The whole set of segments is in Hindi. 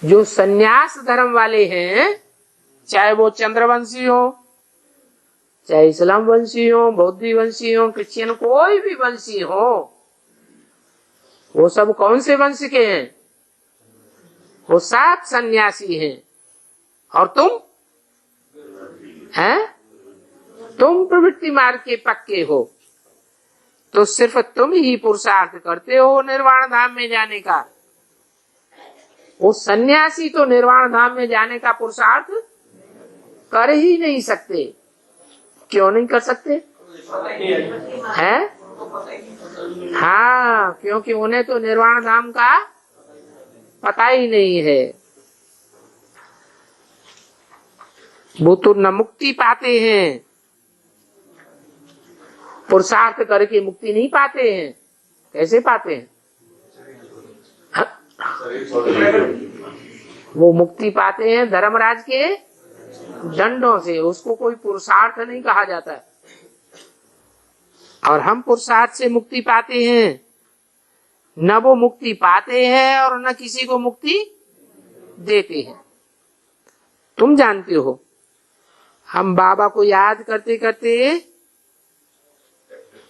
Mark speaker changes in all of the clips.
Speaker 1: जो सन्यास धर्म वाले हैं, चाहे वो चंद्रवंशी हो, चाहे इस्लाम वंशी हो, बौद्ध वंशी हो, क्रिश्चियन, कोई भी वंशी हो, वो सब कौन से वंश के हैं? वो सब सन्यासी हैं। और तुम हैं, तुम प्रवृत्ति मार्ग के पक्के हो। तो सिर्फ तुम ही पुरुषार्थ करते हो निर्वाण धाम में जाने का। वो सन्यासी तो निर्वाण धाम में जाने का पुरुषार्थ कर ही नहीं सकते। क्यों नहीं कर सकते हैं? हाँ, क्योंकि उन्हें तो निर्वाण धाम का पता ही नहीं है। वो तो न मुक्ति पाते हैं, पुरुषार्थ करके मुक्ति नहीं पाते हैं। कैसे पाते हैं? वो मुक्ति पाते हैं धर्मराज के दंडों से। उसको कोई पुरुषार्थ नहीं कहा जाता है। और हम पुरुषार्थ से मुक्ति पाते हैं। न वो मुक्ति पाते हैं और न किसी को मुक्ति देते हैं। तुम जानते हो, हम बाबा को याद करते करते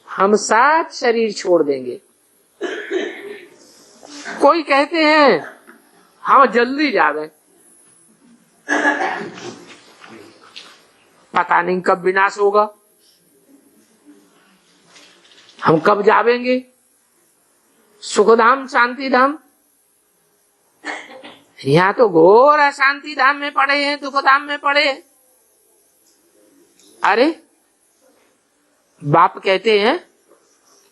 Speaker 1: हम साथ शरीर छोड़ देंगे। कोई कहते हैं हम जल्दी जावे, पता नहीं कब विनाश होगा, हम कब जावेंगे सुखधाम शांति धाम। यहाँ तो घोर अशांति धाम में पड़े हैं, दुखधाम में पड़े हैं। अरे बाप कहते हैं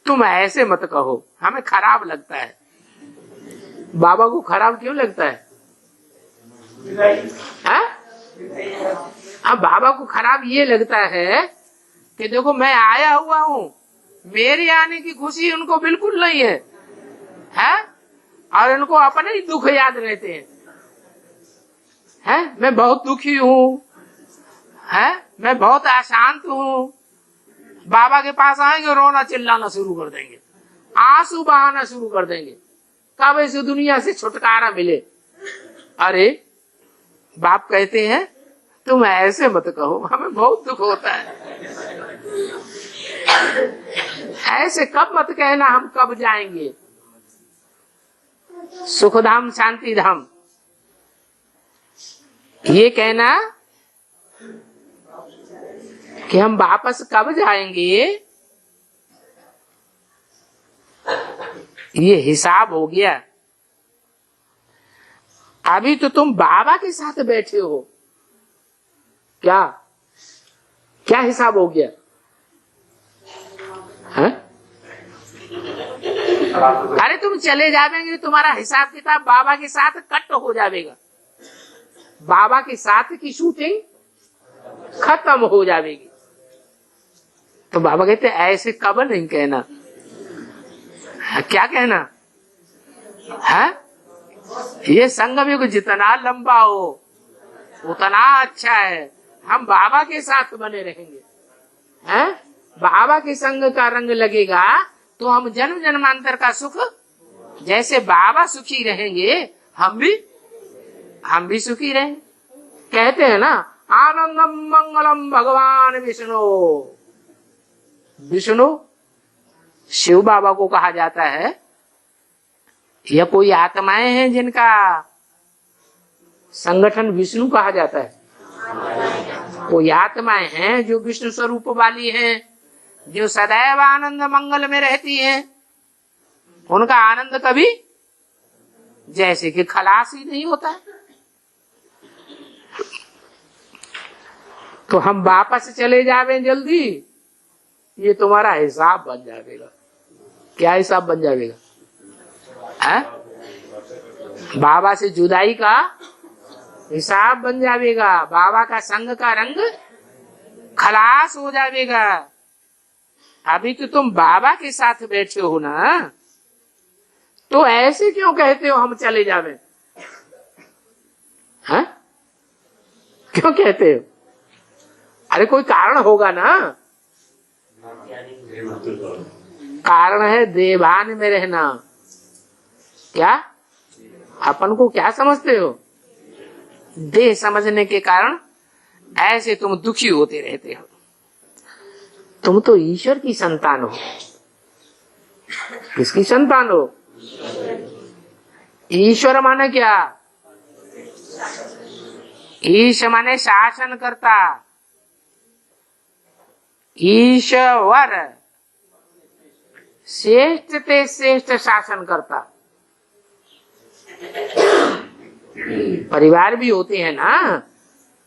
Speaker 1: तुम ऐसे मत कहो, हमें खराब लगता है। बाबा को खराब क्यों लगता है? अब बाबा को खराब ये लगता है कि देखो मैं आया हुआ हूँ, मेरे आने की खुशी उनको बिल्कुल नहीं है, और इनको अपने ही दुख याद रहते हैं। मैं बहुत दुखी हूँ, मैं बहुत अशांत हूँ। बाबा के पास आएंगे, रोना चिल्लाना शुरू कर देंगे, आंसू बहाना शुरू कर देंगे, कब इस दुनिया से छुटकारा मिले। अरे बाप कहते हैं तुम ऐसे मत कहो, हमें बहुत दुख होता है। ऐसे कब मत कहना, हम कब जाएंगे सुखधाम शांति धाम। ये कहना कि हम वापस कब जाएंगे, ये हिसाब हो गया। अभी तो तुम बाबा के साथ बैठे हो, क्या क्या हिसाब हो गया है? अरे तुम चले जाएंगे, तुम्हारा हिसाब किताब बाबा के साथ कट हो जाएगा। बाबा के साथ की शूटिंग खत्म हो जाएगी। तो बाबा कहते ऐसे कब नहीं कहना। क्या कहना है? ये संगम युग जितना लंबा हो उतना अच्छा है। हम बाबा के साथ बने रहेंगे, हैं? बाबा के संग का रंग लगेगा तो हम जन्म जन्मांतर का सुख, जैसे बाबा सुखी रहेंगे हम भी सुखी रहेंगे। कहते हैं ना, आनंदम मंगलम भगवान विष्णु। विष्णु शिव बाबा को कहा जाता है। यह कोई आत्माएं हैं जिनका संगठन विष्णु कहा जाता है। कोई आत्माएं हैं जो विष्णु स्वरूप वाली हैं, जो सदैव आनंद मंगल में रहती हैं। उनका आनंद कभी जैसे कि खलास ही नहीं होता है। तो हम वापस चले जावे जल्दी, ये तुम्हारा हिसाब बन जाएगा। क्या हिसाब बन जाएगा? बाबा से जुदाई का हिसाब बन जाएगा। बाबा का संग का रंग खलास हो जाएगा। अभी तो तुम बाबा के साथ बैठे हो ना, तो ऐसे क्यों कहते हो हम चले जावे? क्यों कहते हो? अरे कोई कारण होगा ना। कारण है देवान में रहना। क्या अपन को क्या समझते हो? देह समझने के कारण ऐसे तुम दुखी होते रहते हो। तुम तो ईश्वर की संतान हो। किसकी संतान हो? ईश्वर माने क्या? ईश माने शासन करता। ईश्वर श्रेष्ठ ते श्रेष्ठ शासन करता। परिवार भी होते हैं ना,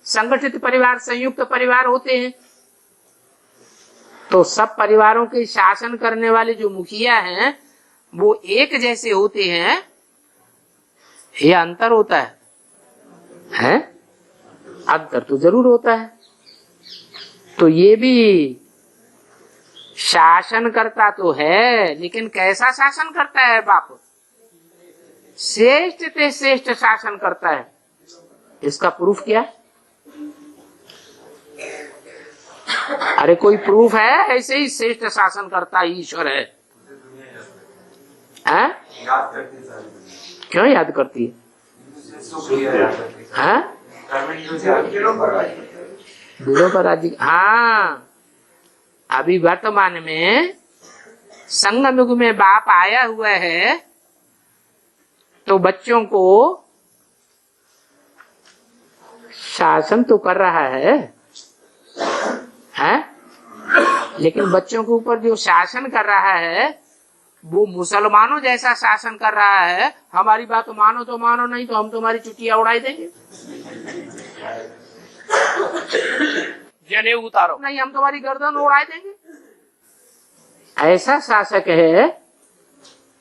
Speaker 1: संगठित परिवार, संयुक्त परिवार होते हैं। तो सब परिवारों के शासन करने वाले जो मुखिया हैं वो एक जैसे होते हैं, ये अंतर होता है? अंतर तो जरूर होता है। तो ये भी शासन करता तो है, लेकिन कैसा शासन करता है बाप? श्रेष्ठ ते श्रेष्ठ शासन करता है। इसका प्रूफ क्या? अरे कोई प्रूफ है? ऐसे ही श्रेष्ठ शासन करता ईश्वर है। क्यों याद करती है? दिलों पर राज्य। हाँ, अभी वर्तमान में संगम युग में बाप आया हुआ है तो बच्चों को शासन तो कर रहा है, लेकिन बच्चों के ऊपर जो शासन कर रहा है वो मुसलमानों जैसा शासन कर रहा है। हमारी बात मानो तो मानो, नहीं तो हम तुम्हारी चुटिया उड़ाई देंगे। जने उतारो, नहीं हम तुम्हारी गर्दन उड़ाई देंगे। ऐसा शासक है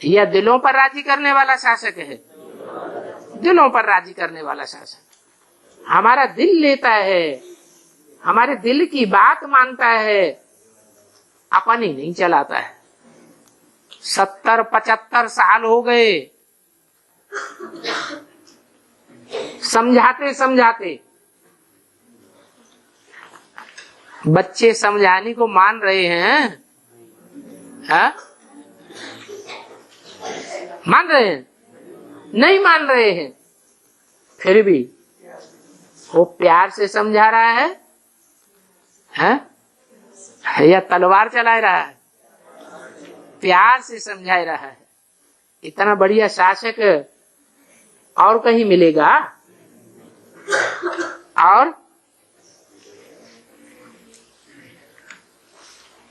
Speaker 1: या दिलों पर राजी करने वाला शासक है? दिलों पर राजी करने वाला शासक। हमारा दिल लेता है, हमारे दिल की बात मानता है, अपन ही नहीं चलाता है। 70-75 साल हो गए समझाते समझाते। बच्चे समझाने को मान रहे हैं? मान रहे हैं? नहीं मान रहे हैं। फिर भी वो प्यार से समझा रहा है, या तलवार चला रहा है? प्यार से समझा रहा है। इतना बढ़िया शासक और कहीं मिलेगा? और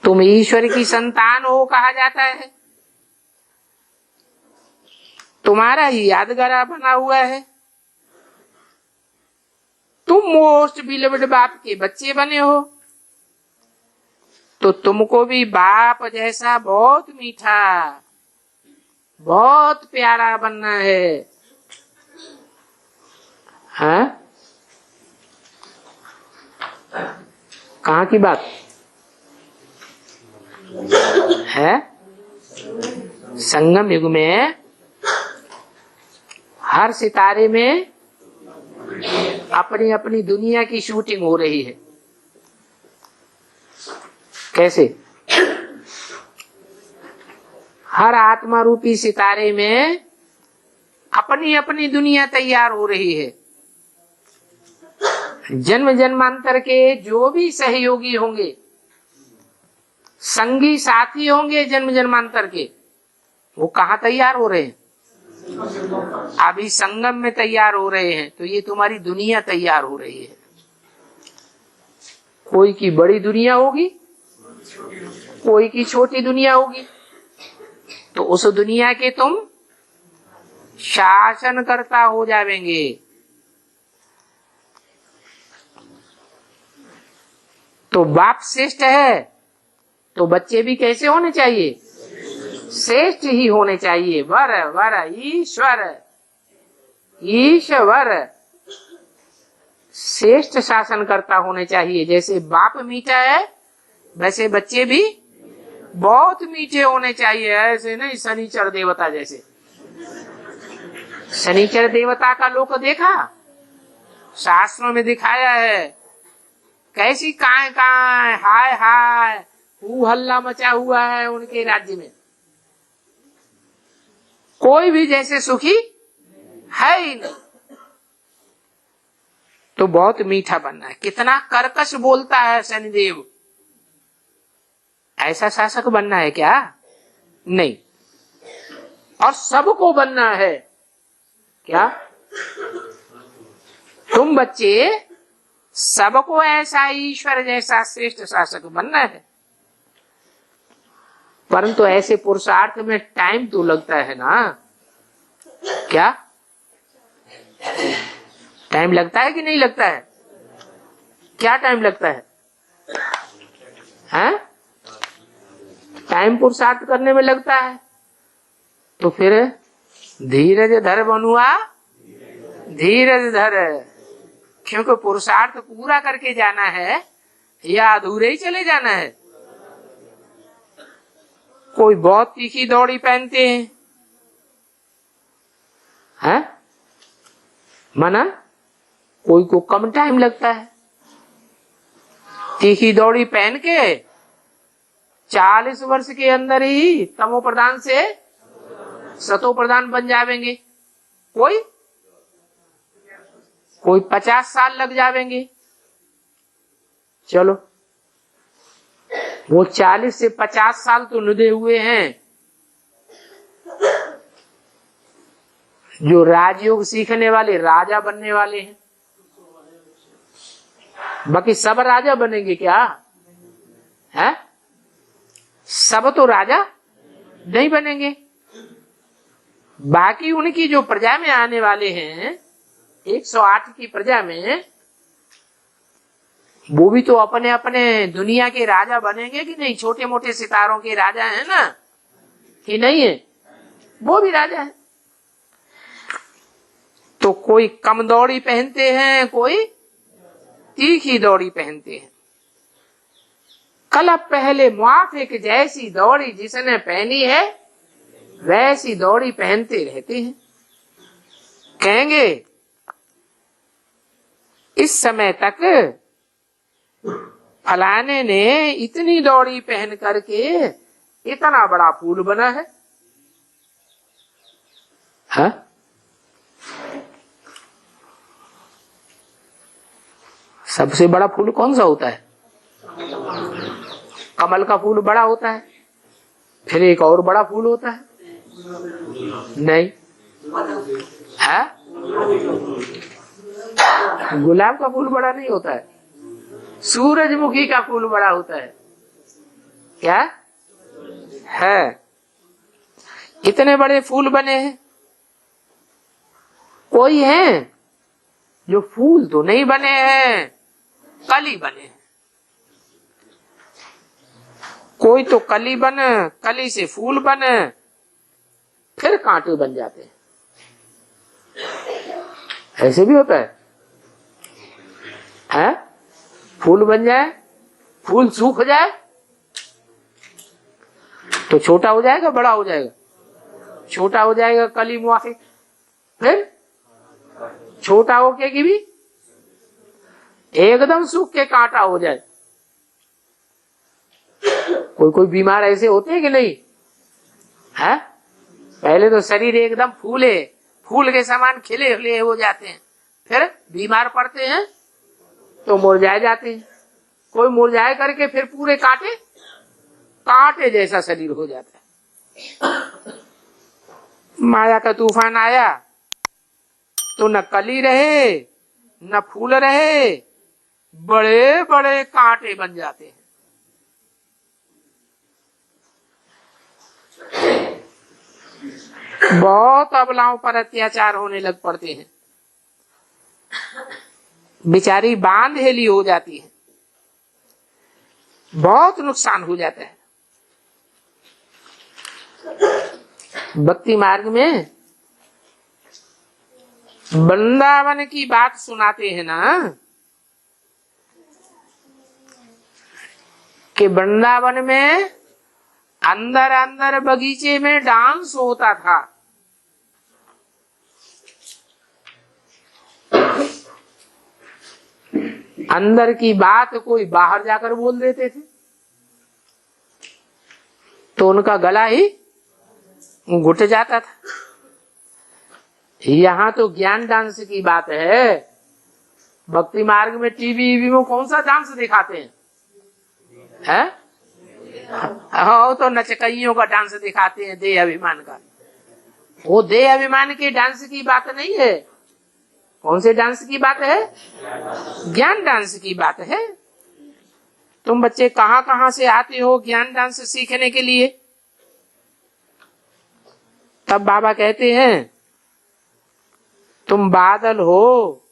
Speaker 1: तुम ईश्वर की संतान हो कहा जाता है। तुम्हारा ही यादगार बना हुआ है। तुम मोस्ट बिलीव्ड बाप के बच्चे बने हो, तो तुमको भी बाप जैसा बहुत मीठा, बहुत प्यारा बनना है। कहाँ की बात है? संगम युग में हर सितारे में अपनी अपनी दुनिया की शूटिंग हो रही है। कैसे? हर आत्मा रूपी सितारे में अपनी अपनी दुनिया तैयार हो रही है। जन्म जन्मांतर के जो भी सहयोगी होंगे, संगी साथी होंगे जन्म जन्मांतर के, वो कहाँ तैयार हो रहे हैं? अभी संगम में तैयार हो रहे हैं। तो ये तुम्हारी दुनिया तैयार हो रही है। कोई की बड़ी दुनिया होगी, कोई की छोटी दुनिया होगी। तो उस दुनिया के तुम शासनकर्ता हो जाएंगे। तो बाप श्रेष्ठ है तो बच्चे भी कैसे होने चाहिए? श्रेष्ठ ही होने चाहिए। वर वर ईश्वर, ईश्वर श्रेष्ठ शासनकर्ता होने चाहिए। जैसे बाप मीठा है वैसे बच्चे भी बहुत मीठे होने चाहिए। ऐसे नहीं शनिचर देवता जैसे। शनिचर देवता का लोक देखा? शास्त्रों में दिखाया है कैसी काय काय हाय हाय हू हल्ला मचा हुआ है उनके राज्य में। कोई भी जैसे सुखी है ही नहीं। तो बहुत मीठा बनना है। कितना कर्कश बोलता है शनिदेव, ऐसा शासक बनना है क्या? नहीं। और सबको बनना है क्या? तुम बच्चे सबको ऐसा ईश्वर जैसा श्रेष्ठ शासक बनना है, परंतु ऐसे पुरुषार्थ में टाइम तो लगता है ना। क्या टाइम लगता है कि नहीं लगता है? क्या टाइम लगता है? हैं? टाइम पुरुषार्थ करने में लगता है। तो फिर धीरज धर बनुआ, धीरज धर, क्योंकि पुरुषार्थ पूरा करके जाना है या अधूरे ही चले जाना है। कोई बहुत तीखी दौड़ी पहनते हैं, माना कोई को कम टाइम लगता है। तीखी दौड़ी पहन के 40 वर्ष के अंदर ही तमो प्रधान से सतो प्रधान बन जावेंगे। कोई 50 साल लग जावेंगे। चलो, वो 40 से 50 साल तो लुदे हुए हैं। जो राजयोग सीखने वाले राजा बनने वाले हैं, बाकी सब राजा बनेंगे क्या? है? सब तो राजा नहीं बनेंगे। बाकी उनकी जो प्रजा में आने वाले हैं, 108 की प्रजा में, वो भी तो अपने अपने दुनिया के राजा बनेंगे कि नहीं? छोटे मोटे सितारों के राजा हैं ना, कि नहीं है? वो भी राजा है। तो कोई कम दौड़ी पहनते हैं, कोई तीखी दौड़ी पहनते हैं। कल पहले मुआफिक जैसी दौड़ी जिसने पहनी है वैसी दौड़ी पहनते रहते हैं। कहेंगे इस समय तक फलाने ने इतनी दौड़ी पहन करके इतना बड़ा फूल बना है। हाँ? सबसे बड़ा फूल कौन सा होता है? कमल का फूल बड़ा होता है, फिर एक और बड़ा फूल होता है। नहीं है? गुलाब का फूल बड़ा नहीं होता है, सूरजमुखी का फूल बड़ा होता है। क्या है? इतने बड़े फूल बने हैं। कोई है जो फूल तो नहीं बने हैं, कली बने हैं। कोई तो कली बन, कली से फूल बन, फिर कांटे बन जाते हैं। ऐसे भी होता है? फूल बन जाए, फूल सूख जाए तो छोटा हो जाएगा, बड़ा हो जाएगा? छोटा हो जाएगा कली मुआफिक, फिर छोटा होके की भी एकदम सूख के कांटा हो जाए। कोई कोई बीमार ऐसे होते हैं कि नहीं है? पहले तो शरीर एकदम फूले, फूल के समान खिले खिले हो जाते हैं, फिर बीमार पड़ते हैं तो मुरझाए जाते हैं। कोई मुरझाए करके फिर पूरे कांटे कांटे जैसा शरीर हो जाता है। माया का तूफान आया तो न कली रहे न फूल रहे, बड़े बड़े कांटे बन जाते हैं। बहुत अबलाओं पर अत्याचार होने लग पड़ते हैं। बेचारी बांध हेली हो जाती है, बहुत नुकसान हो जाता है। भक्ति मार्ग में वृंदावन की बात सुनाते हैं ना, कि वृंदावन में अंदर अंदर बगीचे में डांस होता था। अंदर की बात कोई बाहर जाकर बोल देते थे तो उनका गला ही घुट जाता था। यहाँ तो ज्ञान डांस की बात है, भक्ति मार्ग में टीवी में कौन सा डांस दिखाते हैं? हो तो नचकइयों का डांस दिखाते हैं, देह अभिमान का। वो देह अभिमान के डांस की बात नहीं है। कौन से डांस की बात है? ज्ञान डांस की बात है। तुम बच्चे कहां कहां से आते हो ज्ञान डांस सीखने के लिए? तब बाबा कहते हैं तुम बादल हो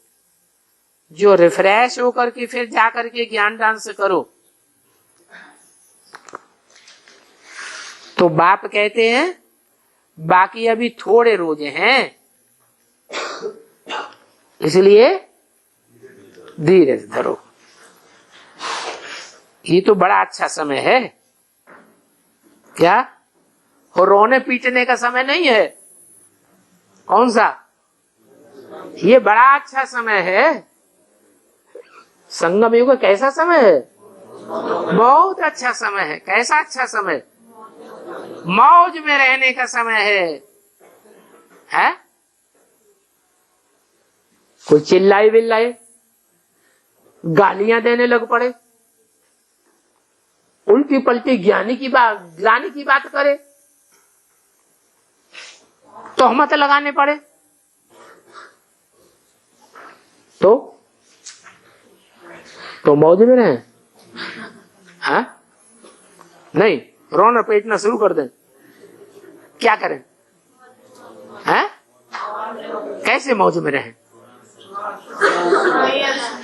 Speaker 1: जो रिफ्रेश होकर के फिर जाकर के ज्ञान डांस करो। तो बाप कहते हैं बाकी अभी थोड़े रोज हैं, इसलिए धीरे धरो। ये तो बड़ा अच्छा समय है क्या? और रोने पीटने का समय नहीं है। कौन सा? ये बड़ा अच्छा समय है। संगम युग कैसा समय है? बहुत अच्छा समय है। कैसा अच्छा समय? मौज में रहने का समय है? कोई चिल्लाए बिल्लाए, गालियां देने लग पड़े, उल्टी पलटी ज्ञानी की बात करे, तोहमत लगाने पड़े, तो मौज में रहे? हाँ? नहीं, रोना पीटना शुरू कर दें, क्या करें? हैं? कैसे मौज में रहे?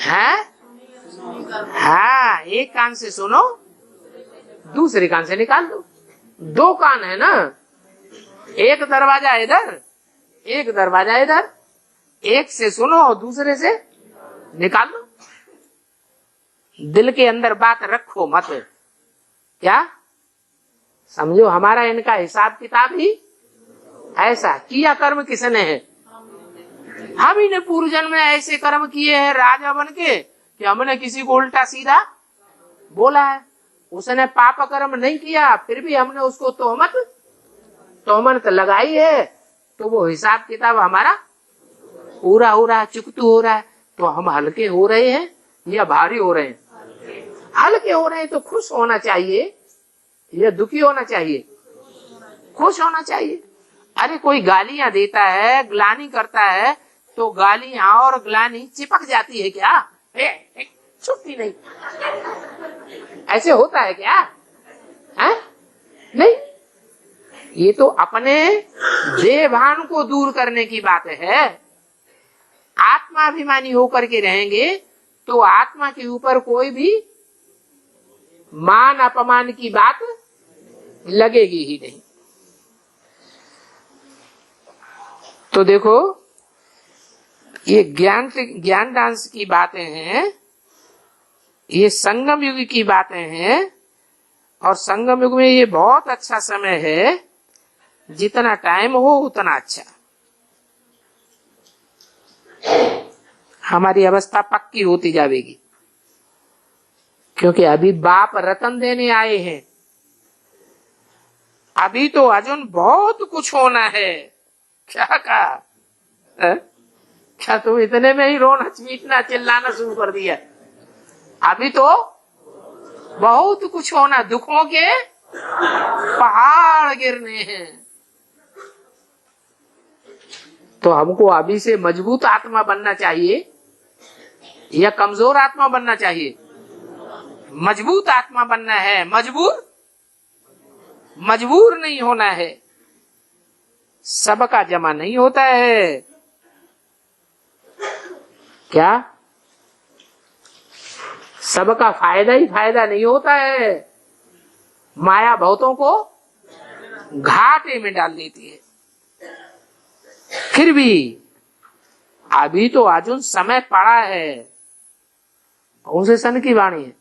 Speaker 1: हैं? हाँ, एक कान से सुनो, दूसरे कान से निकाल दो। दो कान है ना, एक दरवाजा इधर, एक दरवाजा इधर। एक से सुनो, दूसरे से निकाल लो। दिल के अंदर बात रखो मत। क्या समझो? हमारा इनका हिसाब किताब ही ऐसा। किया कर्म किसने है? हम ही ने पूर्व जन्म में ऐसे कर्म किए हैं राजा बन के कि हमने किसी को उल्टा सीधा बोला है। उसने पाप कर्म नहीं किया, फिर भी हमने उसको तोहमत लगाई है, तो वो हिसाब किताब हमारा पूरा हो रहा है, चुकतू हो रहा है। तो हम हल्के हो रहे हैं या भारी हो रहे हैं? हल्के हो रहे हैं तो खुश होना चाहिए या दुखी होना चाहिए? खुश होना चाहिए। अरे कोई गालियां देता है, ग्लानि करता है, तो गालियां और ग्लानि चिपक जाती है क्या? छुट्टी नहीं। ऐसे होता है क्या? है? नहीं। ये तो अपने देह भान को दूर करने की बात है। आत्माभिमानी होकर के रहेंगे तो आत्मा के ऊपर कोई भी मान अपमान की बात लगेगी ही नहीं। तो देखो, ये ज्ञान डांस की बातें हैं, ये संगम युग की बातें हैं। और संगम युग में ये बहुत अच्छा समय है, जितना टाइम हो उतना अच्छा। हमारी अवस्था पक्की होती जाएगी, क्योंकि अभी बाप रतन देने आए हैं। अभी तो अर्जुन बहुत कुछ होना है। क्या कहा? क्या तुम इतने में ही रोना पीटना चिल्लाना शुरू कर दिया? अभी तो बहुत कुछ होना, दुखों के पहाड़ गिरने हैं। तो हमको अभी से मजबूत आत्मा बनना चाहिए या कमजोर आत्मा बनना चाहिए? मजबूत आत्मा बनना है। मजबूर नहीं होना है। सबका जमा नहीं होता है। क्या? सबका फायदा ही फायदा नहीं होता है। माया बहुतों को घाटे में डाल देती है। फिर भी अभी तो अर्जुन समय पड़ा है। कौन से सन की वाणी है?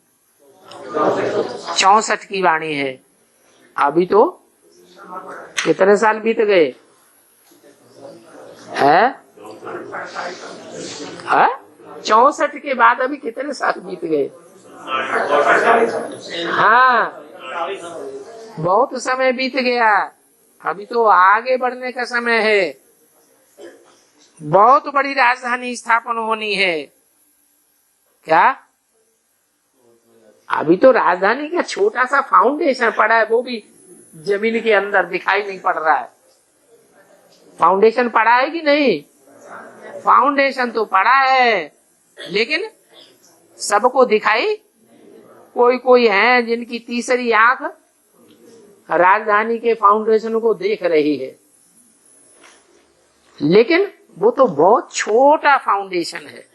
Speaker 1: 64 की वाणी है। अभी तो कितने साल बीत गए हैं? 64 के बाद अभी कितने साल बीत गए? हाँ, बहुत समय बीत गया। अभी तो आगे बढ़ने का समय है। बहुत बड़ी राजधानी स्थापन होनी है। क्या? अभी तो राजधानी का छोटा सा फाउंडेशन पड़ा है, वो भी जमीन के अंदर दिखाई नहीं पड़ रहा है। फाउंडेशन पड़ा है कि नहीं? फाउंडेशन तो पड़ा है, लेकिन सबको दिखाई, कोई कोई है जिनकी तीसरी आंख राजधानी के फाउंडेशन को देख रही है, लेकिन वो तो बहुत छोटा फाउंडेशन है।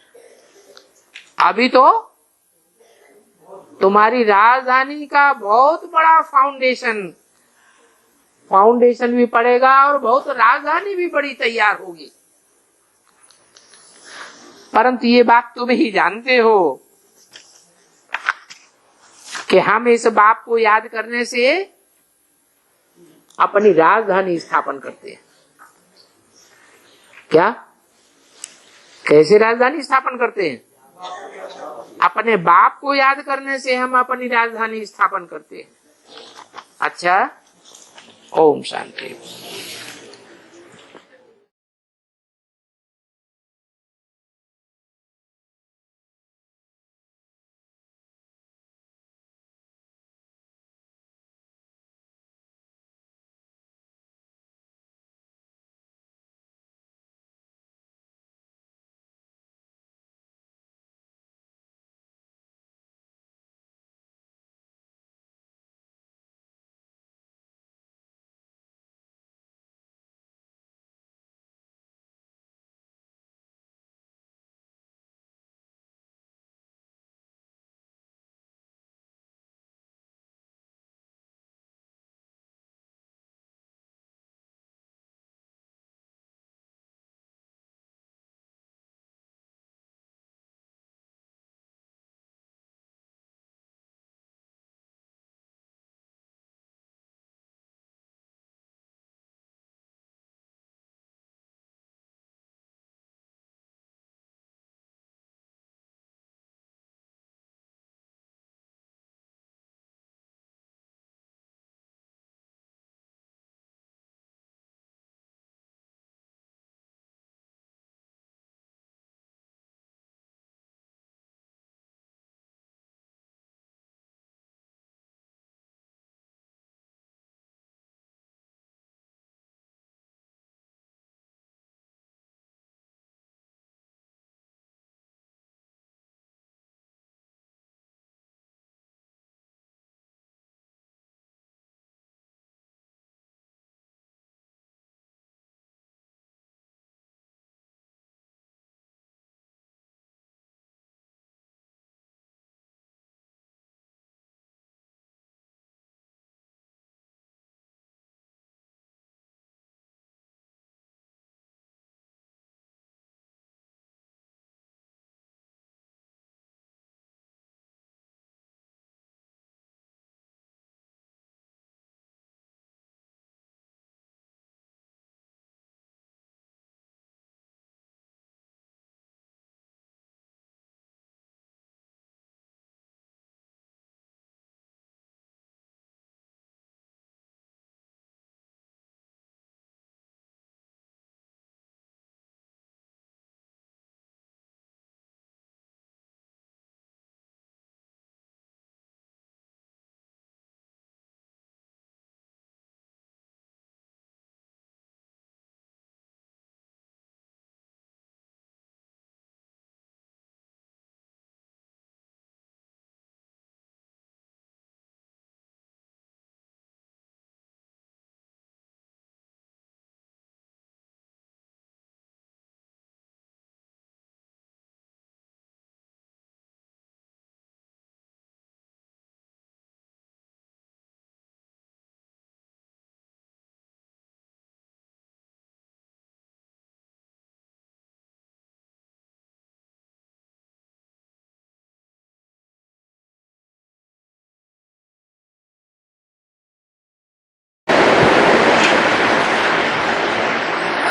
Speaker 1: अभी तो तुम्हारी राजधानी का बहुत बड़ा फाउंडेशन भी पड़ेगा और बहुत राजधानी भी बड़ी तैयार होगी। परंतु ये बात तुम ही जानते हो कि हम इस बाप को याद करने से अपनी राजधानी स्थापन करते हैं। क्या? कैसे राजधानी स्थापन करते हैं? अपने बाप को याद करने से हम अपनी राजधानी स्थापन करते हैं। अच्छा, ओम शांति।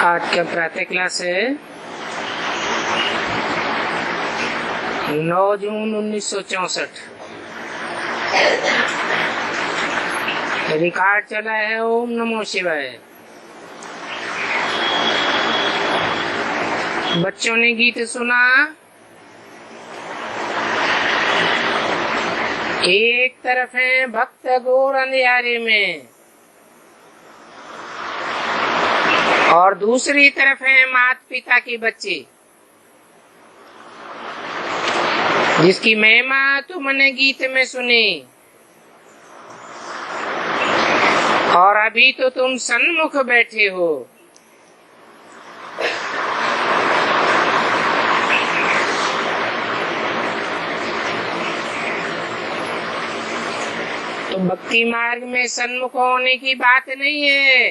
Speaker 1: आज का प्रातः क्लास है 9 जून 1964। रिकॉर्ड चला है ओम नमो शिवाय। बच्चों ने गीत सुना, एक तरफ है भक्त घोर अंधियारे में और दूसरी तरफ है माता पिता के बच्चे, जिसकी महिमा तुमने गीत में सुनी। और अभी तो तुम सन्मुख बैठे हो। तो भक्ति मार्ग में सन्मुख होने की बात नहीं है।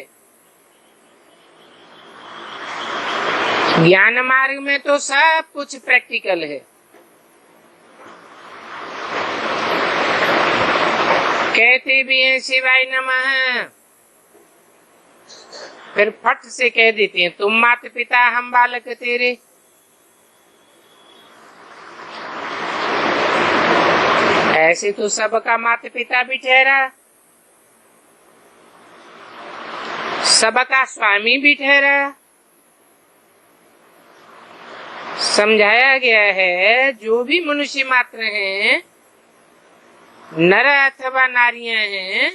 Speaker 1: ज्ञान मार्ग में तो सब कुछ प्रैक्टिकल है। कहते भी हैं शिवाय नमः, फिर फट से कह देते हैं तुम माता पिता हम बालक तेरे। ऐसे तो सबका माता पिता भी ठहरा, सबका स्वामी भी ठहरा। समझाया गया है जो भी मनुष्य मात्र हैं, नर अथवा नारियां हैं,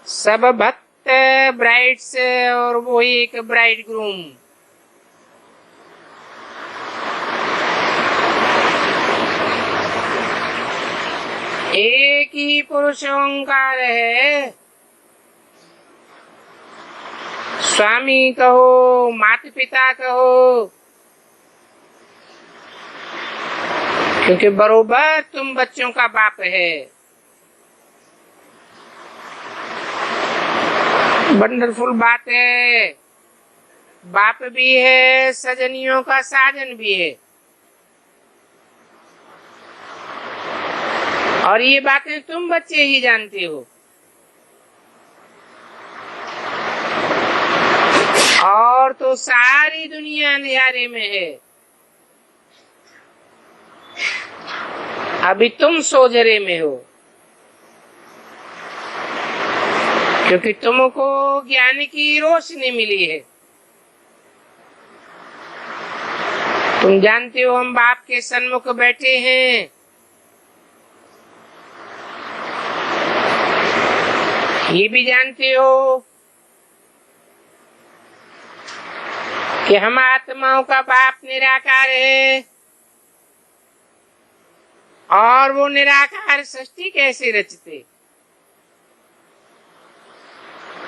Speaker 1: सब भक्त ब्राइड्स और वो एक ब्राइड ग्रूम। एक ही पुरुष ओंकार है। स्वामी कहो, माता पिता कहो, क्योंकि बरोबर तुम बच्चों का बाप है। वंडरफुल बात है, बाप भी है, सजनियों का साजन भी है। और ये बातें तुम बच्चे ही जानते हो। और तो सारी दुनिया अंधियारे में है। अभी तुम सोजरे में हो, क्योंकि तुमको ज्ञान की रोशनी मिली है। तुम जानते हो हम बाप के सन्मुख बैठे हैं। ये भी जानते हो कि हम आत्माओं का बाप निराकार है। और वो निराकार सृष्टि कैसे रचते?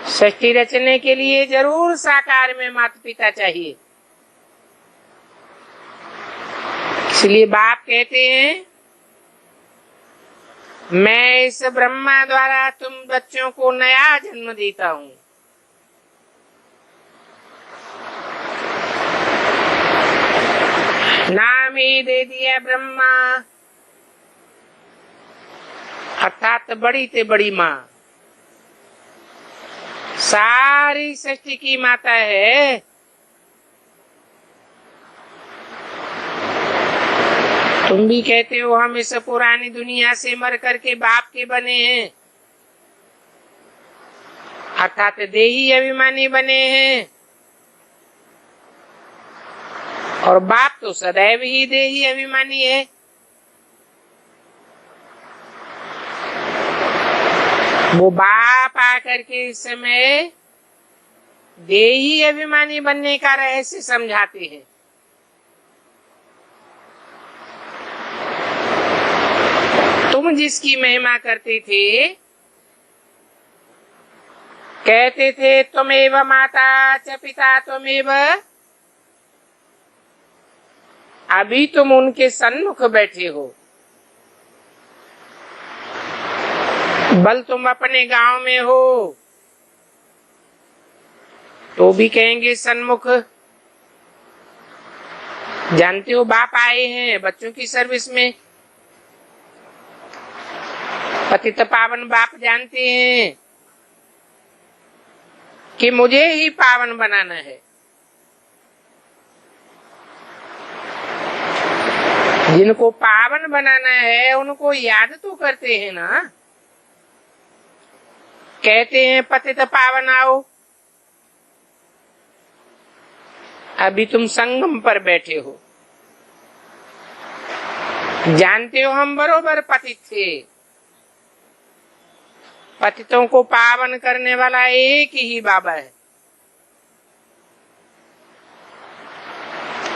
Speaker 1: सृष्टि रचने के लिए जरूर साकार में माता पिता चाहिए। इसलिए बाप कहते हैं मैं इस ब्रह्मा द्वारा तुम बच्चों को नया जन्म देता हूँ। नाम ही दे दिया ब्रह्मा, अर्थात बड़ी से बड़ी माँ, सारी सृष्टि की माता है। तुम भी कहते हो हम इस पुरानी दुनिया से मर करके बाप के बने हैं, अर्थात देही अभिमानी बने हैं। और बाप तो सदैव ही देही अभिमानी है। वो बाप आकर के इस समय देही अभिमानी बनने का रहस्य समझाते हैं। तुम जिसकी महिमा करते थे, कहते थे त्वमेव माता च पिता त्वमेव, अभी तुम उनके सन्मुख बैठे हो। बल तुम अपने गांव में हो तो भी कहेंगे सन्मुख। जानते हो बाप आए हैं बच्चों की सर्विस में। पतित पावन बाप जानते हैं कि मुझे ही पावन बनाना है। जिनको पावन बनाना है उनको याद तो करते हैं ना। कहते हैं पतित पावन आओ। अभी तुम संगम पर बैठे हो, जानते हो हम बरोबर पतित थे। पतितों को पावन करने वाला एक ही बाबा है,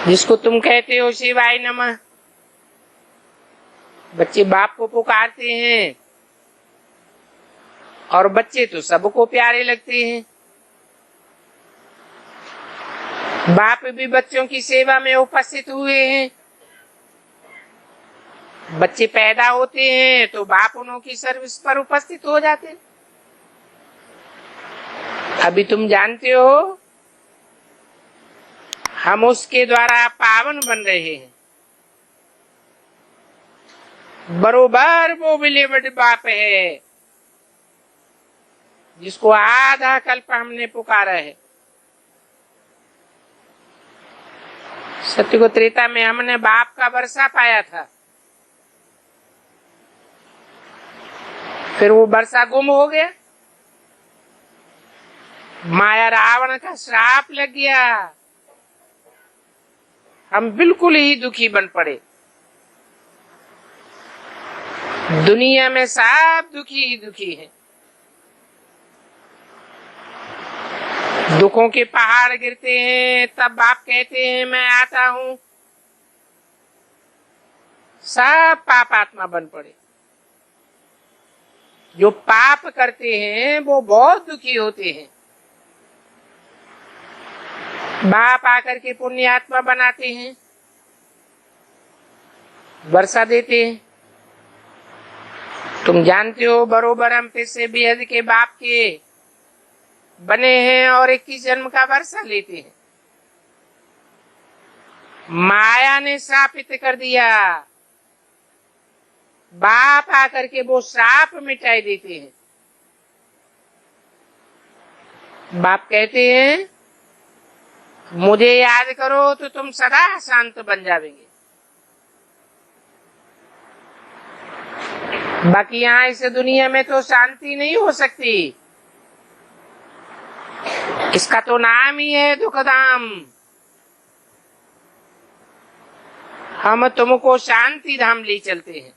Speaker 1: जिसको तुम कहते हो शिवाय नमः। बच्चे बाप को पुकारते हैं और बच्चे तो सबको प्यारे लगते हैं। बाप भी बच्चों की सेवा में उपस्थित हुए हैं। बच्चे पैदा होते हैं तो बाप उन्हों की सर्विस पर उपस्थित हो जाते हैं। अभी तुम जानते हो हम उसके द्वारा पावन बन रहे हैं। बरोबर वो बिलीवर्ड बाप है जिसको आधा कल्प हमने पुकारा है। सत्य को त्रेता में हमने बाप का वर्षा पाया था, फिर वो वर्षा गुम हो गया। माया रावण का श्राप लग गया, हम बिल्कुल ही दुखी बन पड़े। दुनिया में सब दुखी ही दुखी हैं। दुखों के पहाड़ गिरते हैं, तब बाप कहते हैं मैं आता हूं। सब पाप आत्मा बन पड़े। जो पाप करते हैं वो बहुत दुखी होते हैं। बाप आकर के पुण्य आत्मा बनाते हैं, वर्षा देते हैं। तुम जानते हो बरोबर हम फिर से बेहद के बाप के बने हैं और 21 जन्म का वर्षा लेते हैं। माया ने श्रापित कर दिया, बाप आकर के वो श्राप मिटाई देते हैं। बाप कहते हैं मुझे याद करो तो तुम सदा शांत बन जाओगे। बाकी यहाँ इस दुनिया में तो शांति नहीं हो सकती। इसका तो नाम ही है दुखधाम। हम तुमको शांति धाम ले चलते हैं।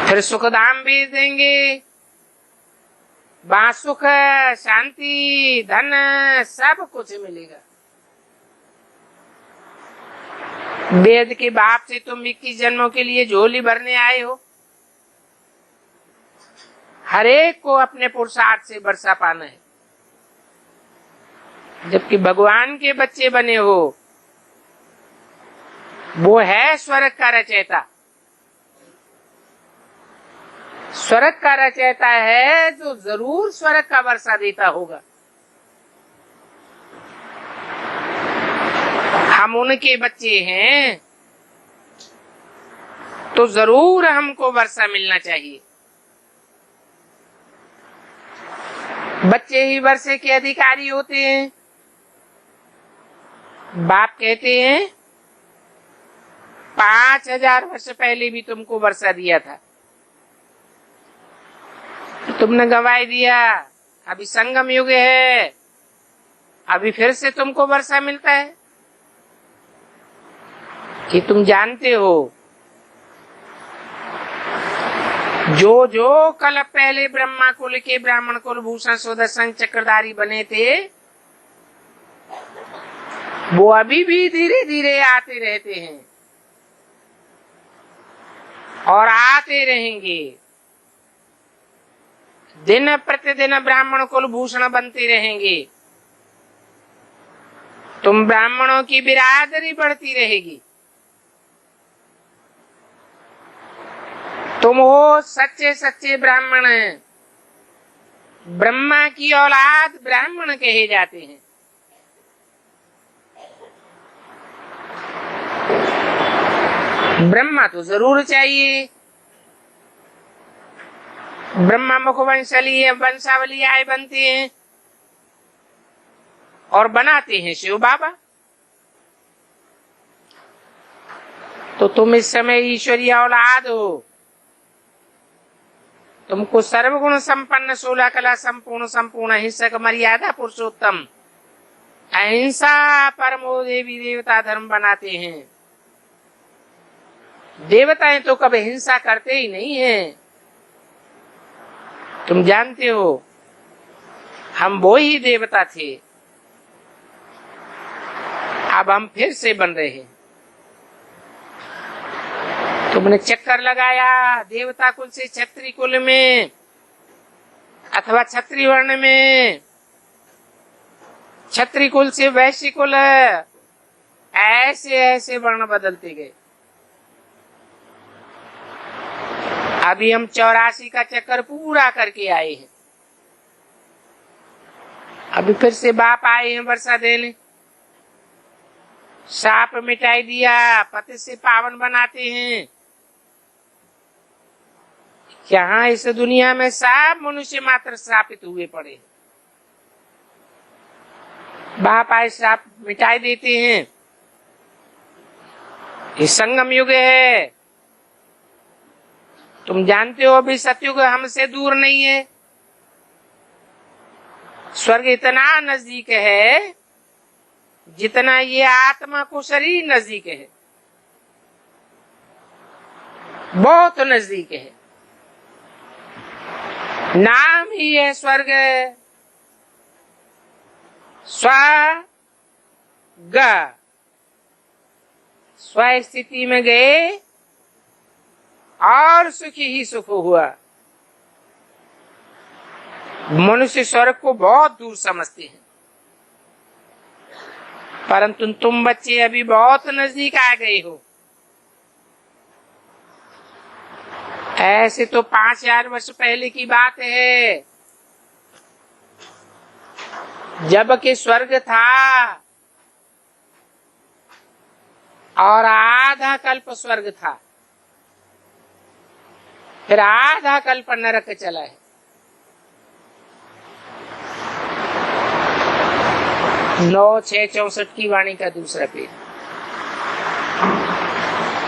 Speaker 1: फिर सुखधाम भी देंगे, वहां सुख शांति धन सब कुछ मिलेगा। वेद के बाप से तुम 21 जन्मों के लिए झोली भरने आए हो। हर एक को अपने पुरुषार्थ से वर्षा पाना है। जबकि भगवान के बच्चे बने हो, वो है स्वर्ग का रचयिता। स्वर्ग का रचयिता है जो जरूर स्वर्ग का वर्षा देता होगा। हम उनके बच्चे हैं तो जरूर हमको वर्षा मिलना चाहिए। बच्चे ही वर्षे के अधिकारी होते हैं। बाप कहते हैं 5000 वर्ष पहले भी तुमको वर्षा दिया था, तो तुमने गवाही दिया। अभी संगम युग है, अभी फिर से तुमको वर्षा मिलता है। कि तुम जानते हो जो जो कल पहले ब्रह्मा कुल के ब्राह्मण कुल भूषण सुदर्शन चक्रधारी बने थे, वो अभी भी धीरे धीरे आते रहते हैं और आते रहेंगे। दिन प्रतिदिन ब्राह्मण कुल भूषण बनते रहेंगे। तुम ब्राह्मणों की बिरादरी बढ़ती रहेगी। तुम हो सच्चे सच्चे ब्राह्मण। ब्रह्मा की औलाद ब्राह्मण कहे जाते हैं। ब्रह्मा तो जरूर चाहिए। ब्रह्मा मुख वंशावली आय बनते हैं और बनाते हैं शिव बाबा। तो तुम इस समय ईश्वरीय औलाद हो। तुमको सर्वगुण संपन्न 16 कला संपूर्ण संपूर्ण हिंसक मर्यादा पुरुषोत्तम अहिंसा परमो देवी देवता धर्म बनाते हैं। देवताएं तो कभी हिंसा करते ही नहीं हैं। तुम जानते हो हम वो ही देवता थे, अब हम फिर से बन रहे हैं। तुमने चक्कर लगाया देवता कुल से क्षत्रिय कुल में अथवा क्षत्रिय वर्ण में, क्षत्रिय कुल से वैश्य कुल, ऐसे ऐसे वर्ण बदलते गए। अभी हम 84 का चक्कर पूरा करके आए हैं। अभी फिर से बाप आए हैं वर्षा देने। शाप मिटाई दिया, पति से पावन बनाते हैं। यहाँ इस दुनिया में सब मनुष्य मात्र श्रापित हुए पड़े। बाप आए श्राप मिटाई देते हैं। ये संगम युग है। तुम जानते हो अभी सतयुग हमसे दूर नहीं है। स्वर्ग इतना नजदीक है जितना ये आत्मा को शरीर नजदीक है, बहुत नजदीक है। नाम ही है स्वर्ग। स्वर्ग, स्व स्थिति में गए और सुखी ही सुख हुआ। मनुष्य स्वर्ग को बहुत दूर समझते हैं, परंतु तुम बच्चे अभी बहुत नजदीक आ गए हो। ऐसे तो 5000 वर्ष पहले की बात है, जब कि स्वर्ग था और आधा कल्प स्वर्ग था, फिर आधा कल्प नरक चला है। नौ 664 की वाणी का दूसरा पेज।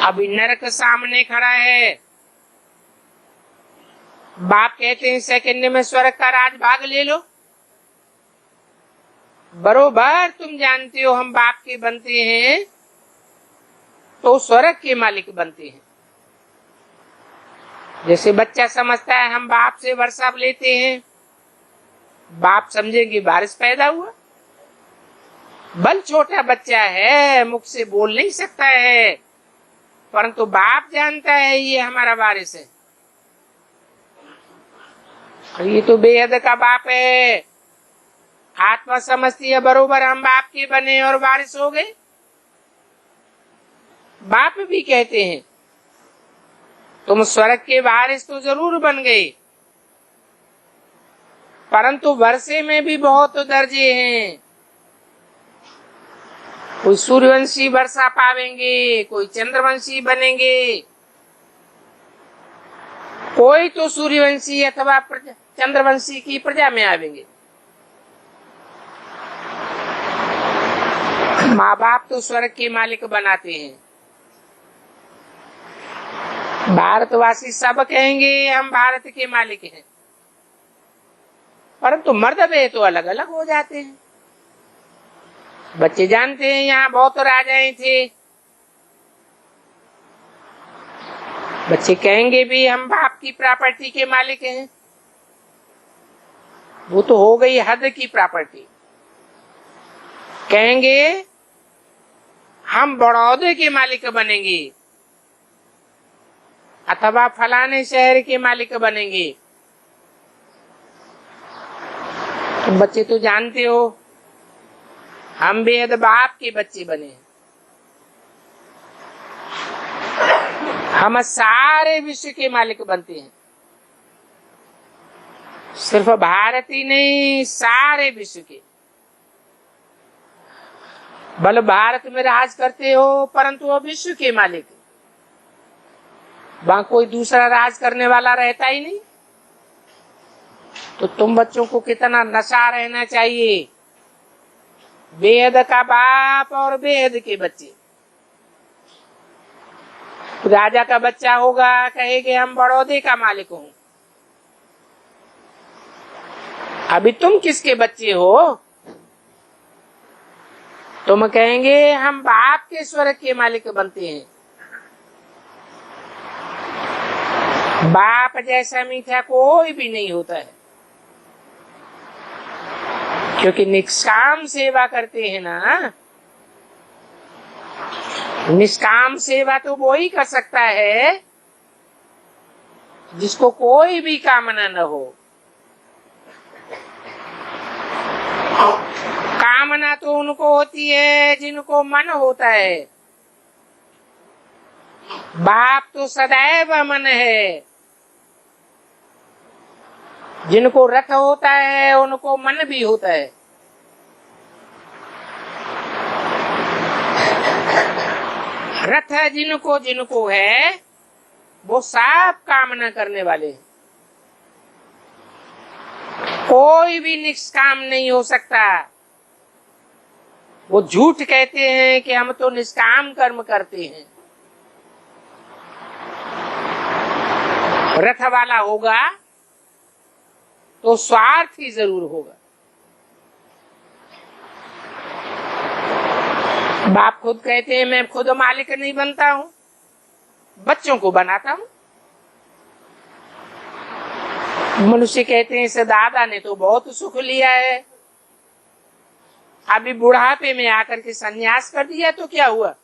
Speaker 1: अभी नरक सामने खड़ा है। बाप कहते हैं सेकंड में स्वर्ग का राज भाग ले लो। बरोबर तुम जानते हो हम बाप के बनते हैं तो स्वर्ग के मालिक बनते हैं। जैसे बच्चा समझता है हम बाप से वर्षा लेते हैं, बाप समझेंगे बारिश पैदा हुआ। बल छोटा बच्चा है, मुख से बोल नहीं सकता है, परंतु बाप जानता है ये हमारा वारिस है। और ये तो बेहद का बाप है। आत्मा समझती है बरोबर हम बाप के बने और वारिस हो गए। बाप भी कहते हैं तुम स्वर्ग के वारिस तो जरूर बन गए, परंतु वर्षे में भी बहुत दर्जे हैं। कोई सूर्यवंशी वर्षा पावेंगे, कोई चंद्रवंशी बनेंगे, कोई तो सूर्यवंशी अथवा चंद्रवंशी की प्रजा में आवेंगे। माँ बाप तो स्वर्ग के मालिक बनाते हैं। भारतवासी सब कहेंगे हम भारत के मालिक हैं, परंतु मर्तबे तो अलग अलग हो जाते हैं। बच्चे जानते हैं यहाँ बहुत राजाएं थे। बच्चे कहेंगे भी हम बाप की प्रॉपर्टी के मालिक हैं। वो तो हो गई हद की प्रॉपर्टी। कहेंगे हम बड़ौदे के मालिक बनेंगे अथवा फलाने शहर के मालिक बनेंगे। तो बच्चे तो जानते हो हम बेहद बाप के बच्चे बने। हम सारे विश्व के मालिक बनते हैं। सिर्फ भारत ही नहीं, सारे विश्व के। भले भारत में राज करते हो, परंतु वो विश्व के मालिक। वहां कोई दूसरा राज करने वाला रहता ही नहीं। तो तुम बच्चों को कितना नशा रहना चाहिए। बेहद का बाप और बेहद के बच्चे। राजा का बच्चा होगा, कहेगे हम बड़ौदे का मालिक हूं। अभी तुम किसके बच्चे हो? तुम कहेंगे हम बाप के स्वर्ग के मालिक बनते हैं। बाप जैसा मीठा कोई भी नहीं होता है, क्योंकि निष्काम सेवा करते हैं ना। निष्काम सेवा तो वो ही कर सकता है जिसको कोई भी कामना न हो। कामना तो उनको होती है जिनको मन होता है। बाप तो सदैव मन है। जिनको रथ होता है उनको मन भी होता है। रथ जिनको जिनको है वो सब कामना करने वाले हैं। कोई भी निष्काम नहीं हो सकता। वो झूठ कहते हैं कि हम तो निष्काम कर्म करते हैं। रथ वाला होगा तो स्वार्थी जरूर होगा। बाप खुद कहते हैं मैं खुद मालिक नहीं बनता हूं, बच्चों को बनाता हूं। मनुष्य कहते हैं इस दादा ने तो बहुत सुख लिया है, अभी बुढ़ापे में आकर के सन्यास कर दिया तो क्या हुआ।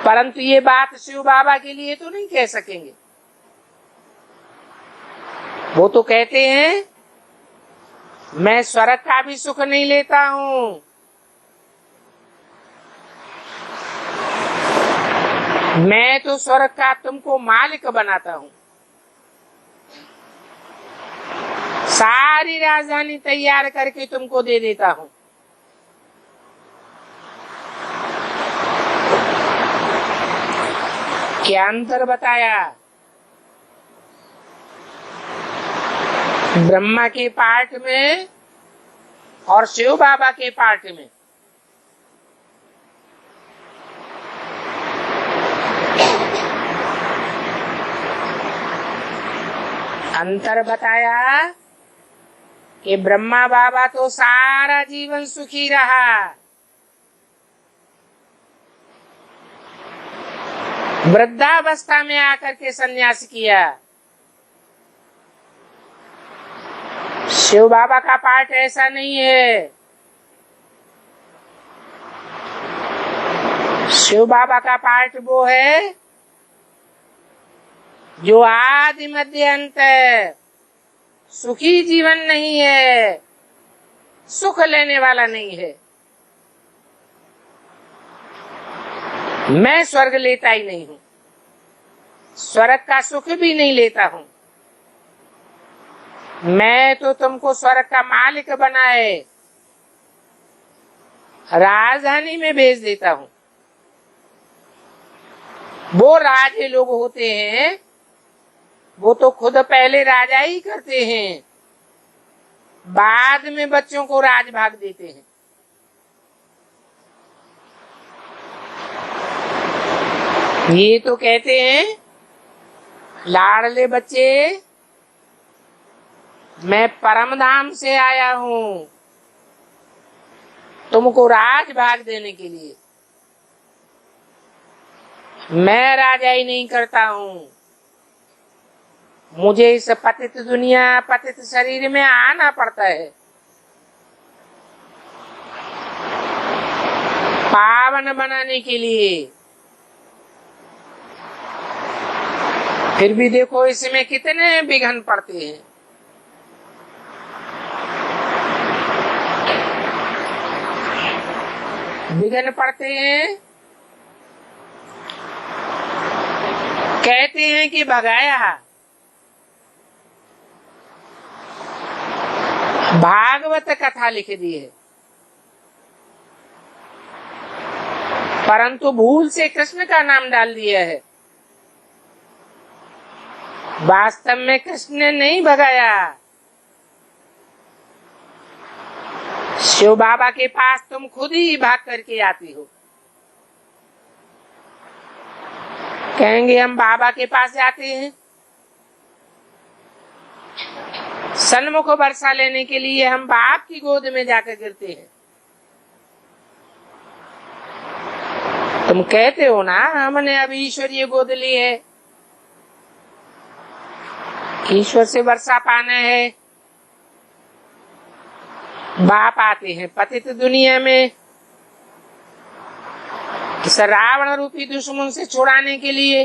Speaker 1: परंतु ये बात शिव बाबा के लिए तो नहीं कह सकेंगे। वो तो कहते हैं मैं स्वर्ग का भी सुख नहीं लेता हूं, मैं तो स्वर्ग का तुमको मालिक बनाता हूं। सारी राजधानी तैयार करके तुमको दे देता हूं। क्या अंतर बताया ब्रह्मा के पार्ट में और शिव बाबा के पार्ट में। अंतर बताया कि ब्रह्मा बाबा तो सारा जीवन सुखी रहा, वृद्धावस्था में आकर के सन्यास किया। शिव बाबा का पाठ ऐसा नहीं है। शिव बाबा का पाठ वो है जो आदि मध्य अंत है, सुखी जीवन नहीं है, सुख लेने वाला नहीं है। मैं स्वर्ग लेता ही नहीं हूं, स्वर्ग का सुख भी नहीं लेता हूं। मैं तो तुमको स्वर्ग का मालिक बनाए राजधानी में भेज देता हूं। वो राजे लोग होते हैं वो तो खुद पहले राजा ही करते हैं, बाद में बच्चों को राज भाग देते हैं। ये तो कहते हैं लाडले बच्चे मैं परम धाम से आया हूं तुमको राज भाग देने के लिए। मैं राजा ही नहीं करता हूं, मुझे इस पतित दुनिया पतित शरीर में आना पड़ता है। पावन बनाने के लिए। फिर भी देखो इसमें कितने विघ्न पड़ते हैं। विघ्न पड़ते हैं। कहते हैं कि भगाया, भागवत कथा लिख दी है, परंतु भूल से कृष्ण का नाम डाल दिया है। वास्तव में कृष्ण ने नहीं भगाया। शिव बाबा के पास तुम खुद ही भाग करके आती हो। कहेंगे हम बाबा के पास जाते हैं, सन्मुख वर्षा लेने के लिए हम बाप की गोद में जाकर गिरते हैं। तुम कहते हो ना हमने अभी ईश्वरीय गोद ली है, ईश्वर से वर्षा पाना है। बाप आते हैं पतित दुनिया में इस रावण रूपी दुश्मन से छुड़ाने के लिए।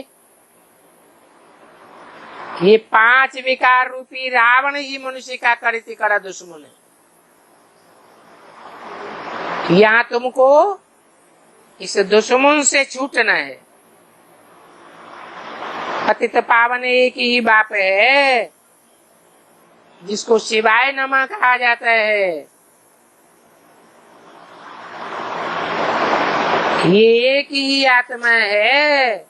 Speaker 1: ये 5 विकार रूपी रावण ही मनुष्य का कड़ित कड़ा दुश्मन है। यहाँ तुमको इस दुश्मन से छूटना है। पतित पावन एक ही बाप है जिसको शिवाय नमः कहा जाता है। ये एक ही आत्मा है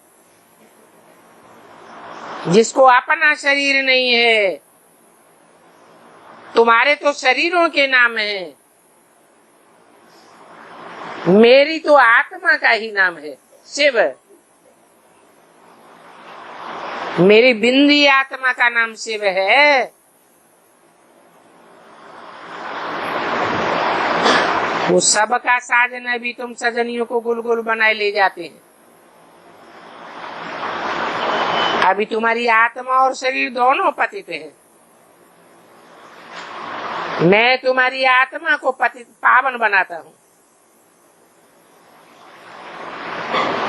Speaker 1: जिसको अपना शरीर नहीं है। तुम्हारे तो शरीरों के नाम है, मेरी तो आत्मा का ही नाम है शिव। मेरी बिंदी आत्मा का नाम शिव है। वो सबका साजन है भी तुम सजनियों को गुल गुल बनाए ले जाते हैं। अभी तुम्हारी आत्मा और शरीर दोनों पतित हैं। मैं तुम्हारी आत्मा को पतित पावन बनाता हूँ।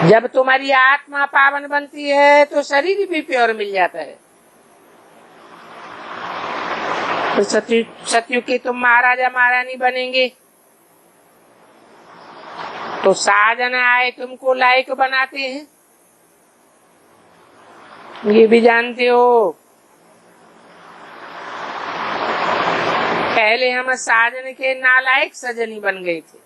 Speaker 1: जब तुम्हारी आत्मा पावन बनती है तो शरीर भी प्योर मिल जाता है। तो सतयुग के तुम महाराजा महारानी बनेंगे तो साजन आए तुमको लायक बनाते हैं, ये भी जानते हो। पहले हम साजन के नालायक सजनी बन गए थे।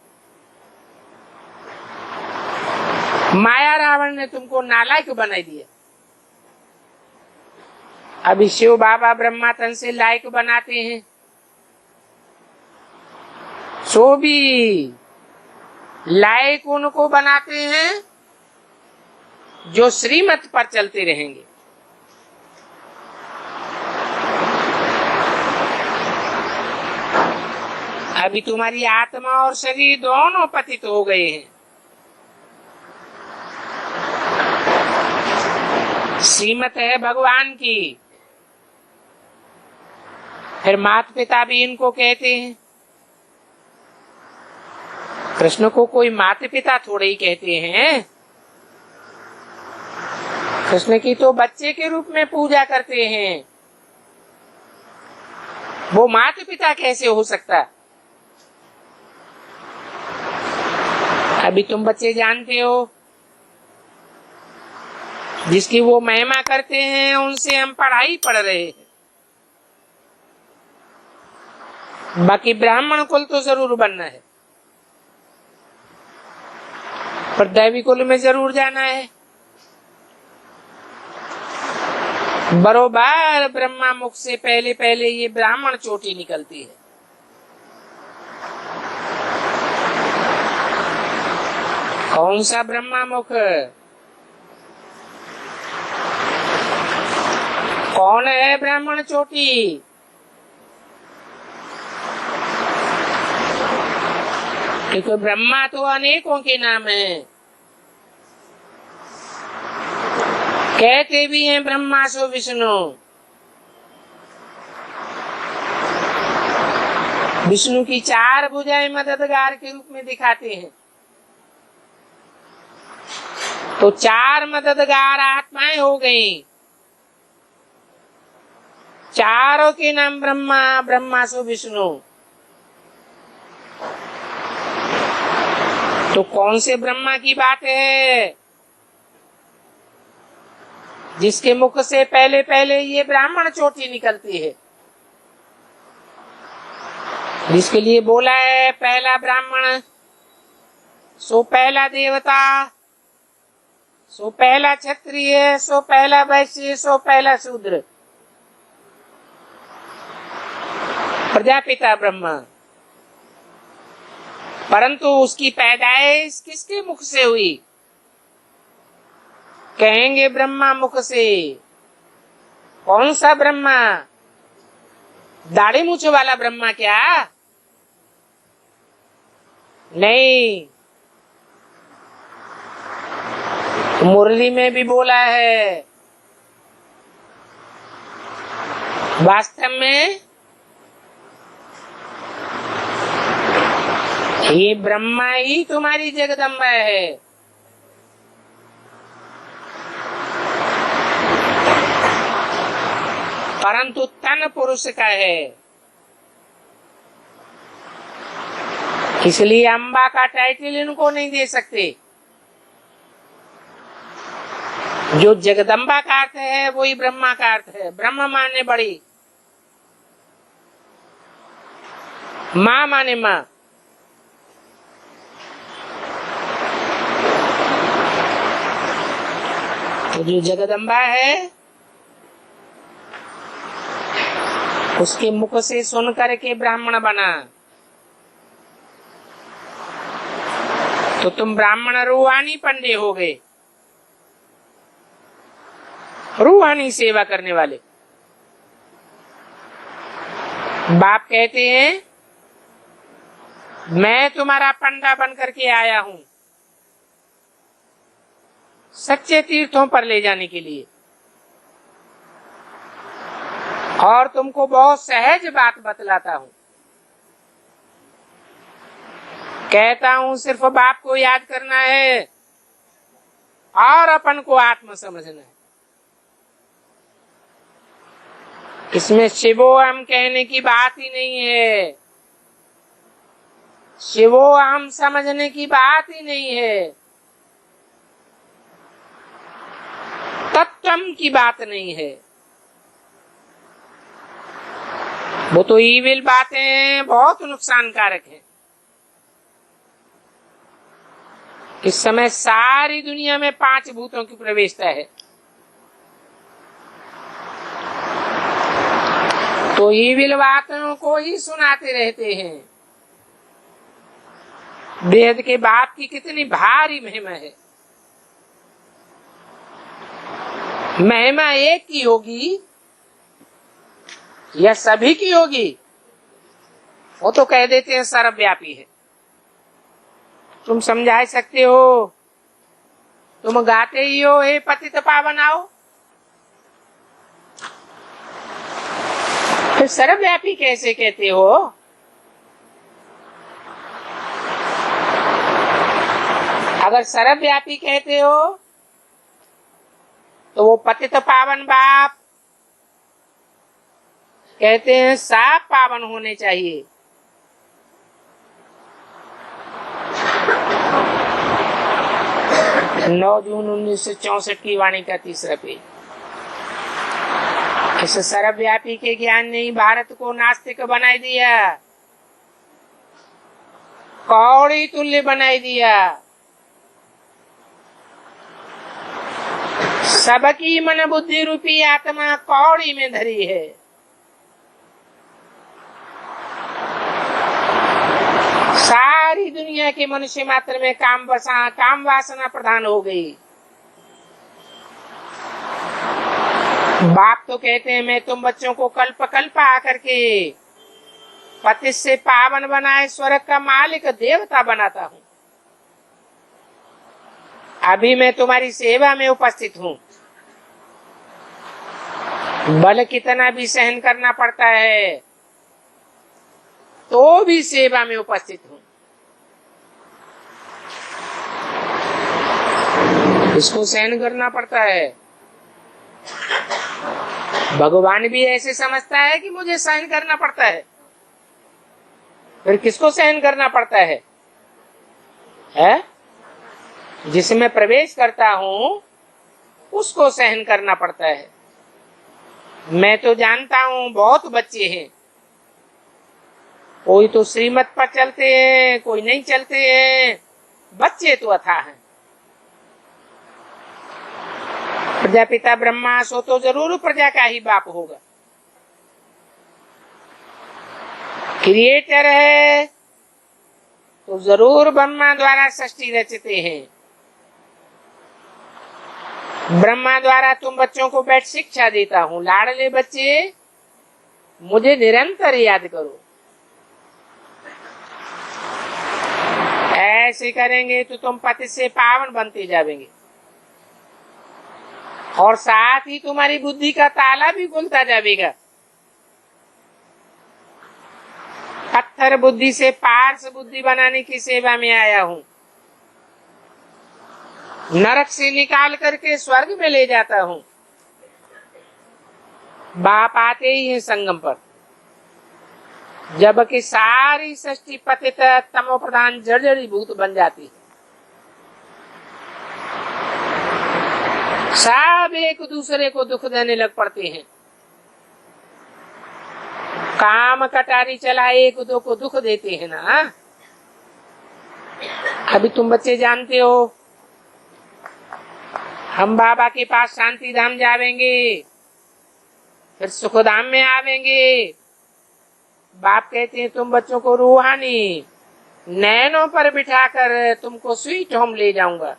Speaker 1: माया रावण ने तुमको नालायक बना दिया। अभी शिव बाबा ब्रह्मा तन से लायक बनाते हैं। सो भी लायक उनको बनाते हैं जो श्रीमत पर चलते रहेंगे। अभी तुम्हारी आत्मा और शरीर दोनों पतित हो गए हैं। श्रीमत है भगवान की। फिर माता पिता भी इनको कहते हैं। कृष्ण को कोई माता पिता थोड़े ही कहते हैं। कृष्ण की तो बच्चे के रूप में पूजा करते हैं। वो माता पिता कैसे हो सकता? अभी तुम बच्चे जानते हो जिसकी वो महिमा करते हैं उनसे हम पढ़ाई पढ़ रहे हैं। बाकी ब्राह्मण कुल तो जरूर बनना है, पर दैवी कुल में जरूर जाना है। बरोबर ब्रह्मा मुख से पहले पहले ये ब्राह्मण चोटी निकलती है। कौन सा ब्रह्मा मुख? कौन है ब्राह्मण चोटी? क्योंकि ब्रह्मा तो अनेकों के नाम है। कहते भी हैं ब्रह्मा सो विष्णु। विष्णु की 4 भुजाएं मददगार के रूप में दिखाते हैं। तो 4 मददगार आत्माएं हो गई। चारों के नाम ब्रह्मा, ब्रह्मा सो विष्णु। तो कौन से ब्रह्मा की बात है जिसके मुख से पहले पहले ये ब्राह्मण चोटी निकलती है, जिसके लिए बोला है पहला ब्राह्मण सो पहला देवता, सो पहला क्षत्रिय, सो पहला वैश्य, सो पहला शूद्र। प्रजापिता ब्रह्मा। परंतु उसकी पैदाइश किसके मुख से हुई? कहेंगे ब्रह्मा मुख से। कौन सा ब्रह्मा? दाढ़ी मूछ वाला ब्रह्मा क्या? नहीं, मुरली में भी बोला है। वास्तव में ये ब्रह्मा ही तुम्हारी जगदम्बा है। परंतु तन पुरुष का है, इसलिए अम्बा का टाइटल इनको नहीं दे सकते। जो जगदम्बा का अर्थ है वही ब्रह्मा का अर्थ है। ब्रह्म माने बड़ी, माँ माने माँ। तो जो जगदम्बा है उसके मुख से सुन करके ब्राह्मण बना, तो तुम ब्राह्मण रूहानी पंडे हो गए, रूहानी सेवा करने वाले। बाप कहते हैं मैं तुम्हारा पंडा बन करके आया हूं सच्चे तीर्थों पर ले जाने के लिए, और तुमको बहुत सहज बात बतलाता हूं। कहता हूं सिर्फ बाप को याद करना है और अपन को आत्म समझना है। इसमें शिवो हम कहने की बात ही नहीं है, शिवो हम समझने की बात ही नहीं है, तत्वम की बात नहीं है। वो तो ईविल बातें बहुत नुकसानकारक हैं। इस समय सारी दुनिया में 5 भूतों की प्रवेशता है, तो ईविल बातों को ही सुनाते रहते हैं। वेद के बाप की कितनी भारी महिमा है। महिमा एक की होगी या सभी की होगी, वो तो कह देते हैं सर्वव्यापी है। तुम समझा सकते हो, तुम गाते ही हो हे पतित पावन आओ, फिर सर्वव्यापी कैसे कहते हो? अगर सर्वव्यापी कहते हो तो वो पतित पावन बाप कहते हैं साफ पावन होने चाहिए। 9 जून 1964 की वाणी का 3रा पेज। इस सर्वव्यापी के ज्ञान ने ही भारत को नास्तिक बनाई दिया, कौड़ी तुल्य बनाई दिया। सबकी मन बुद्धि रूपी आत्मा कौड़ी में धरी है। सारी दुनिया के मनुष्य मात्र में काम वासना प्रधान हो गई। बाप तो कहते हैं मैं तुम बच्चों को कल्प कल्प आकर के पति से पावन बनाए स्वर्ग का मालिक देवता बनाता हूँ। अभी मैं तुम्हारी सेवा में उपस्थित हूँ। बल कितना भी सहन करना पड़ता है तो भी सेवा में उपस्थित हूँ। इसको सहन करना पड़ता है। भगवान भी ऐसे समझता है कि मुझे सहन करना पड़ता है, फिर किसको सहन करना पड़ता है? जिसमें प्रवेश करता हूँ उसको सहन करना पड़ता है। मैं तो जानता हूँ बहुत बच्चे हैं, कोई तो श्रीमत पर चलते हैं, कोई नहीं चलते हैं। बच्चे तो अथाह हैं। प्रजापिता ब्रह्मा सो तो जरूर प्रजा का ही बाप होगा। क्रिएटर है तो जरूर ब्रह्मा द्वारा सृष्टि रचते हैं। ब्रह्मा द्वारा तुम बच्चों को बैठ शिक्षा देता हूँ। लाडले बच्चे मुझे निरंतर याद करो। ऐसे करेंगे तो तुम पति से पावन बनते जाएंगे और साथ ही तुम्हारी बुद्धि का ताला भी खुलता जाएगा। पत्थर बुद्धि से पारस बुद्धि बनाने की सेवा में आया हूँ। नरक से निकाल करके स्वर्ग में ले जाता हूँ। बाप आते ही है संगम पर, जबकि सारी सृष्टि पतित तमो प्रधान जर्जरीभूत बन जाती है। सब एक दूसरे को दुख देने लग पड़ते हैं। काम कटारी चला एक दो को दुख देते हैं ना। अभी तुम बच्चे जानते हो, हम बाबा के पास शांति धाम जावेंगे, फिर सुखधाम में आवेंगे। बाप कहते हैं तुम बच्चों को रूहानी नैनों पर बिठाकर तुमको स्वीट होम ले जाऊंगा।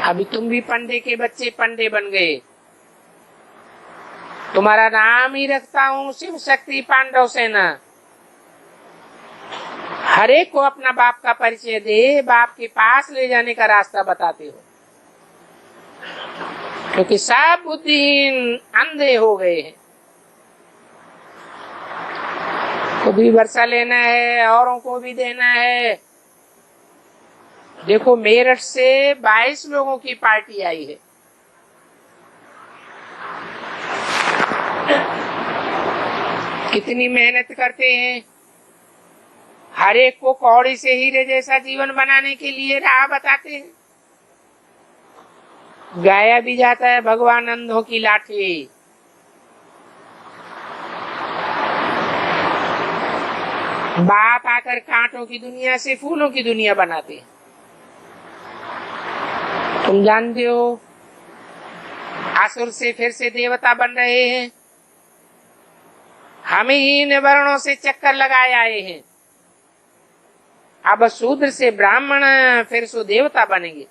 Speaker 1: अभी तुम भी पंडे के बच्चे पंडे बन गए। तुम्हारा नाम ही रखता हूँ शिव शक्ति पांडव सेना। हर एक को अपना बाप का परिचय दे, बाप के पास ले जाने का रास्ता बताते हो, क्योंकि सब बुद्धिहीन अंधे हो गए हैं। खुद भी वर्षा लेना है, औरों को भी देना है। देखो मेरठ से 22 लोगों की पार्टी आई है। कितनी मेहनत करते हैं। हर एक को कौड़ी से हीरे जैसा जीवन बनाने के लिए राह बताते हैं। गाया भी जाता है भगवान अंधों की लाठी। बाप आकर कांटों की दुनिया से फूलों की दुनिया बनाते हैं। तुम जानते हो असुर से फिर से देवता बन रहे हैं। हम ही इन वर्णों से चक्कर लगाए आए हैं। अब शूद्र से ब्राह्मण फिर सो देवता बनेंगे।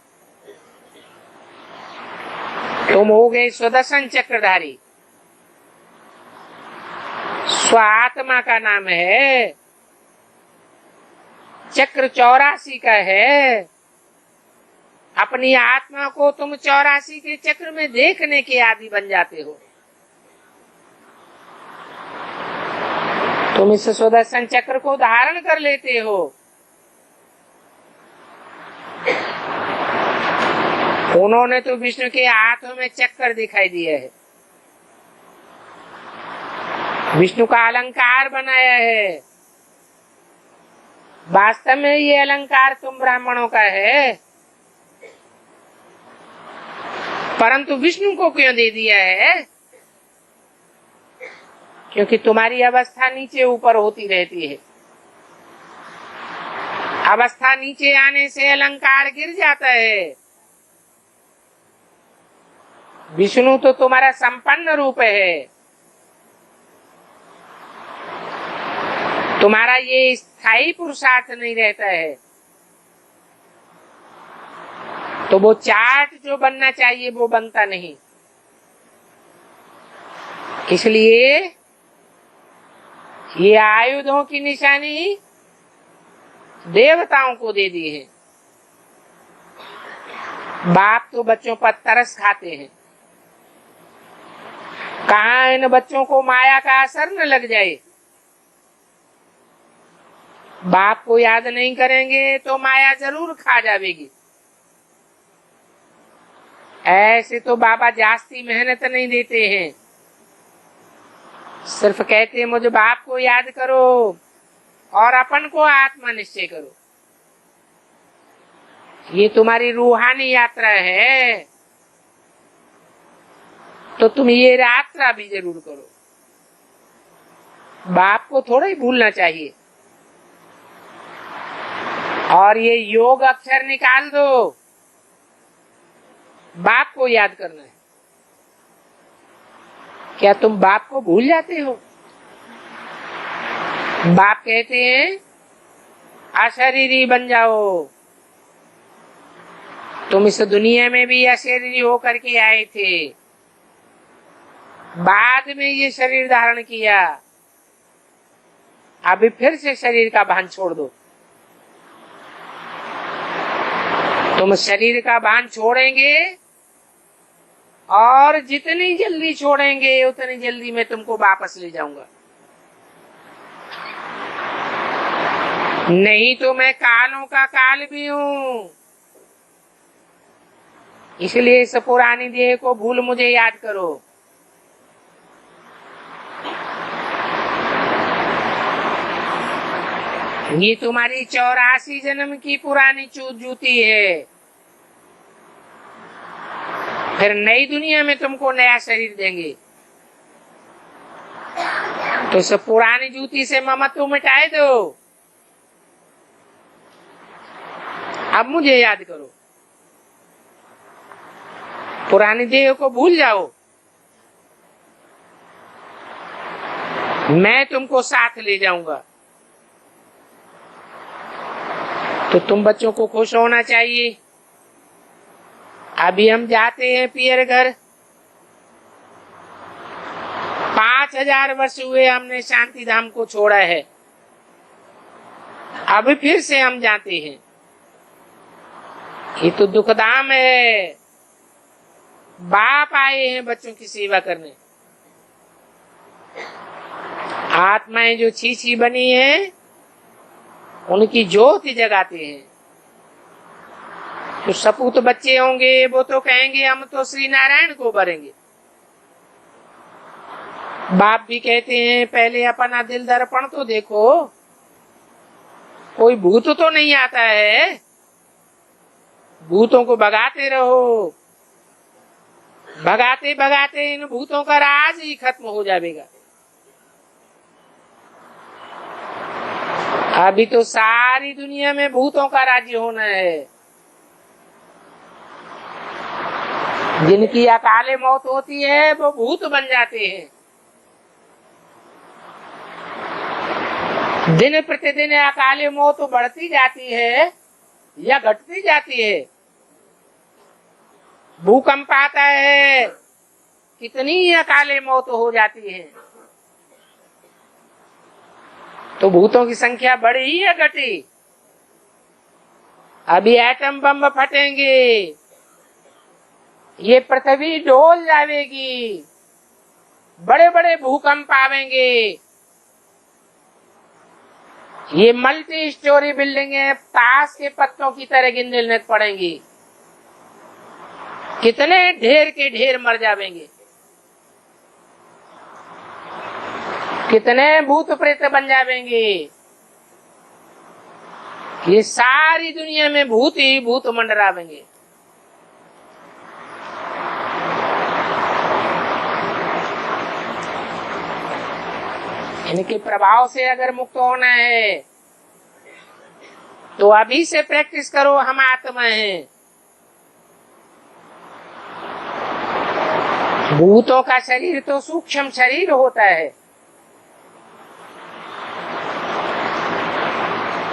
Speaker 1: तुम हो गए स्वदर्शन चक्रधारी। स्वात्मा का नाम है, चक्र 84 का है। अपनी आत्मा को तुम 84 के चक्र में देखने के आदि बन जाते हो। तुम इस सुदर्शन चक्र को धारण कर लेते हो। उन्होंने तो विष्णु के हाथों में चक्कर दिखाई दिया है, विष्णु का अलंकार बनाया है। वास्तव में ये अलंकार तुम ब्राह्मणों का है, परंतु विष्णु को क्यों दे दिया है? क्योंकि तुम्हारी अवस्था नीचे ऊपर होती रहती है। अवस्था नीचे आने से अलंकार गिर जाता है। विष्णु तो तुम्हारा संपन्न रूप है। तुम्हारा ये स्थायी पुरुषार्थ नहीं रहता है, तो वो चार्ट जो बनना चाहिए वो बनता नहीं। इसलिए ये आयुधों की निशानी देवताओं को दे दी है। बाप तो बच्चों पर तरस खाते हैं। कहाँ इन बच्चों को माया का असर न लग जाए। बाप को याद नहीं करेंगे तो माया जरूर खा जाएगी। ऐसे तो बाबा जास्ती मेहनत नहीं देते हैं, सिर्फ कहते हैं मुझे बाप को याद करो और अपन को आत्मा निश्चय करो। ये तुम्हारी रूहानी यात्रा है, तो तुम ये यात्रा भी जरूर करो। बाप को थोड़ा ही भूलना चाहिए। और ये योग अक्षर निकाल दो, बाप को याद करना है। क्या तुम बाप को भूल जाते हो? बाप कहते हैं अशरीरी बन जाओ। तुम इस दुनिया में भी अशरीरी होकर के आए थे, बाद में ये शरीर धारण किया, अभी फिर से शरीर का भान छोड़ दो। तुम शरीर का भान छोड़ेंगे और जितनी जल्दी छोड़ेंगे उतनी जल्दी मैं तुमको वापस ले जाऊंगा। नहीं तो मैं कालों का काल भी हूं, इसलिए इस पुरानी देह को भूल मुझे याद करो। ये तुम्हारी 84 जन्म की पुरानी जूती है। फिर नई दुनिया में तुमको नया शरीर देंगे, तो इस पुरानी जूती से ममत्व मिटाए दो। अब मुझे याद करो, पुरानी देह को भूल जाओ, मैं तुमको साथ ले जाऊंगा। तो तुम बच्चों को खुश होना चाहिए। अभी हम जाते हैं पियर घर, 5000 वर्ष हुए हमने शांति धाम को छोड़ा है, अब फिर से हम जाते हैं। ये तो दुखधाम है। बाप आए हैं बच्चों की सेवा करने। आत्माएं जो छी बनी है उनकी ज्योति जगाते हैं। तो सपूत बच्चे होंगे वो तो कहेंगे हम तो श्री नारायण को भरेंगे। बाप भी कहते हैं पहले अपना दिल दर्पण तो देखो, कोई भूत तो नहीं आता है। भूतों को भगाते रहो, भगाते भगाते इन भूतों का राज ही खत्म हो जाएगा। अभी तो सारी दुनिया में भूतों का राज्य होना है। जिनकी अकाले मौत होती है वो भूत बन जाते हैं। दिन प्रतिदिन अकाले मौत बढ़ती जाती है या घटती जाती है। भूकंप आता है, कितनी अकाले मौत हो जाती है। तो भूतों की संख्या बढ़ी या घटी? अभी एटम बम फटेंगे, ये पृथ्वी डोल जाएगी, बड़े बड़े भूकंप आवेंगे, ये मल्टी स्टोरी बिल्डिंगें ताश के पत्तों की तरह गिनने पड़ेंगी। कितने ढेर के ढेर मर जाएंगे, कितने भूत प्रेत बन जाएंगे। ये सारी दुनिया में भूत ही भूत मंडरावेंगे। इनके प्रभाव से अगर मुक्त होना है तो अभी से प्रैक्टिस करो। हम आत्मा हैं। भूतों का शरीर तो सूक्ष्म शरीर होता है,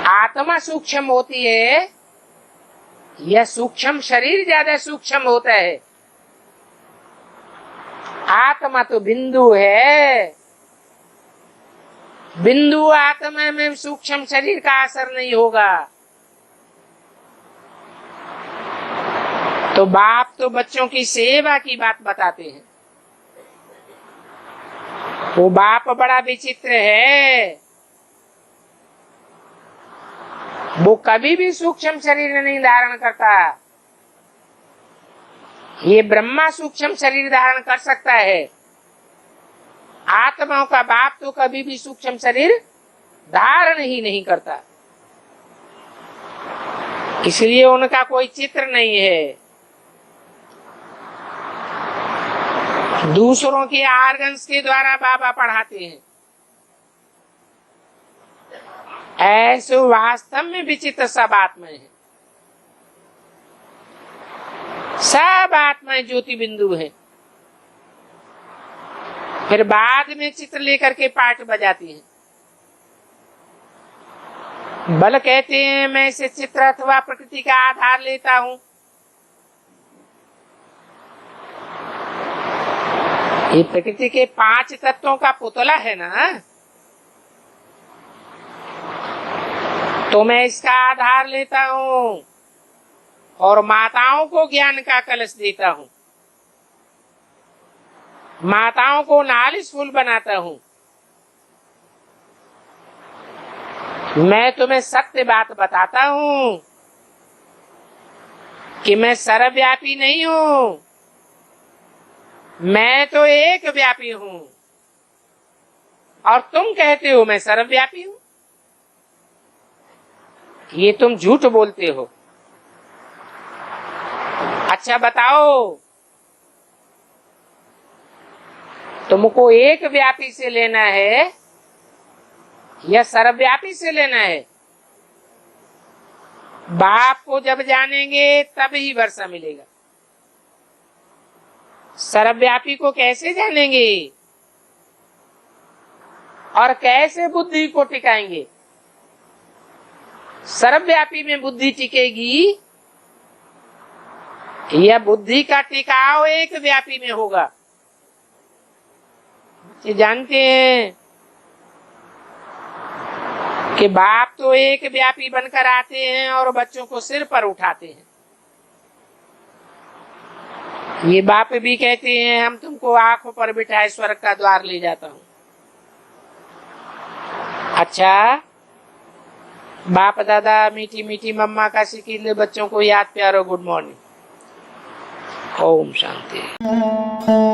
Speaker 1: आत्मा सूक्ष्म होती है, यह सूक्ष्म शरीर ज्यादा सूक्ष्म होता है। आत्मा तो बिंदु है, बिंदु आत्मा में सूक्ष्म शरीर का असर नहीं होगा। तो बाप तो बच्चों की सेवा की बात बताते हैं। वो बाप बड़ा विचित्र है, वो कभी भी सूक्ष्म शरीर नहीं धारण करता। ये ब्रह्मा सूक्ष्म शरीर धारण कर सकता है। आत्माओं का बाप तो कभी भी सूक्ष्म शरीर धारण ही नहीं करता, इसलिए उनका कोई चित्र नहीं है। दूसरों के आर्गन्स के द्वारा बाबा पढ़ाते हैं। ऐसे वास्तव में विचित्र सब आत्माएं हैं। सब आत्माएं ज्योति बिंदु हैं। फिर बाद में चित्र लेकर के पाठ बजाती हैं। बल कहते हैं मैं इसे चित्र अथवा प्रकृति का आधार लेता हूं, ये प्रकृति के 5 तत्वों का पुतला है ना, तो मैं इसका आधार लेता हूँ और माताओं को ज्ञान का कलश देता हूँ, माताओं को नालिशफुल बनाता हूँ। मैं तुम्हें सत्य बात बताता हूँ कि मैं सर्वव्यापी नहीं हूँ, मैं तो एक व्यापी हूँ, और तुम कहते हो मैं सर्वव्यापी हूँ। ये तुम झूठ बोलते हो। अच्छा बताओ, तुमको एक व्यापी से लेना है या सर्वव्यापी से लेना है? बाप को जब जानेंगे तब ही वर्षा मिलेगा। सर्वव्यापी को कैसे जानेंगे और कैसे बुद्धि को टिकाएंगे? सर्वव्यापी में बुद्धि टिकेगी या बुद्धि का टिकाव एक व्यापी में होगा? ये जानते हैं कि बाप तो एक व्यापी बनकर आते हैं और बच्चों को सिर पर उठाते हैं। ये बाप भी कहते हैं हम तुमको आंखों पर बिठाए स्वर्ग का द्वार ले जाता हूँ। अच्छा, बाप दादा मीठी मीठी मम्मा का सिकीले बच्चों को याद प्यारो गुड मॉर्निंग। ओम शांति।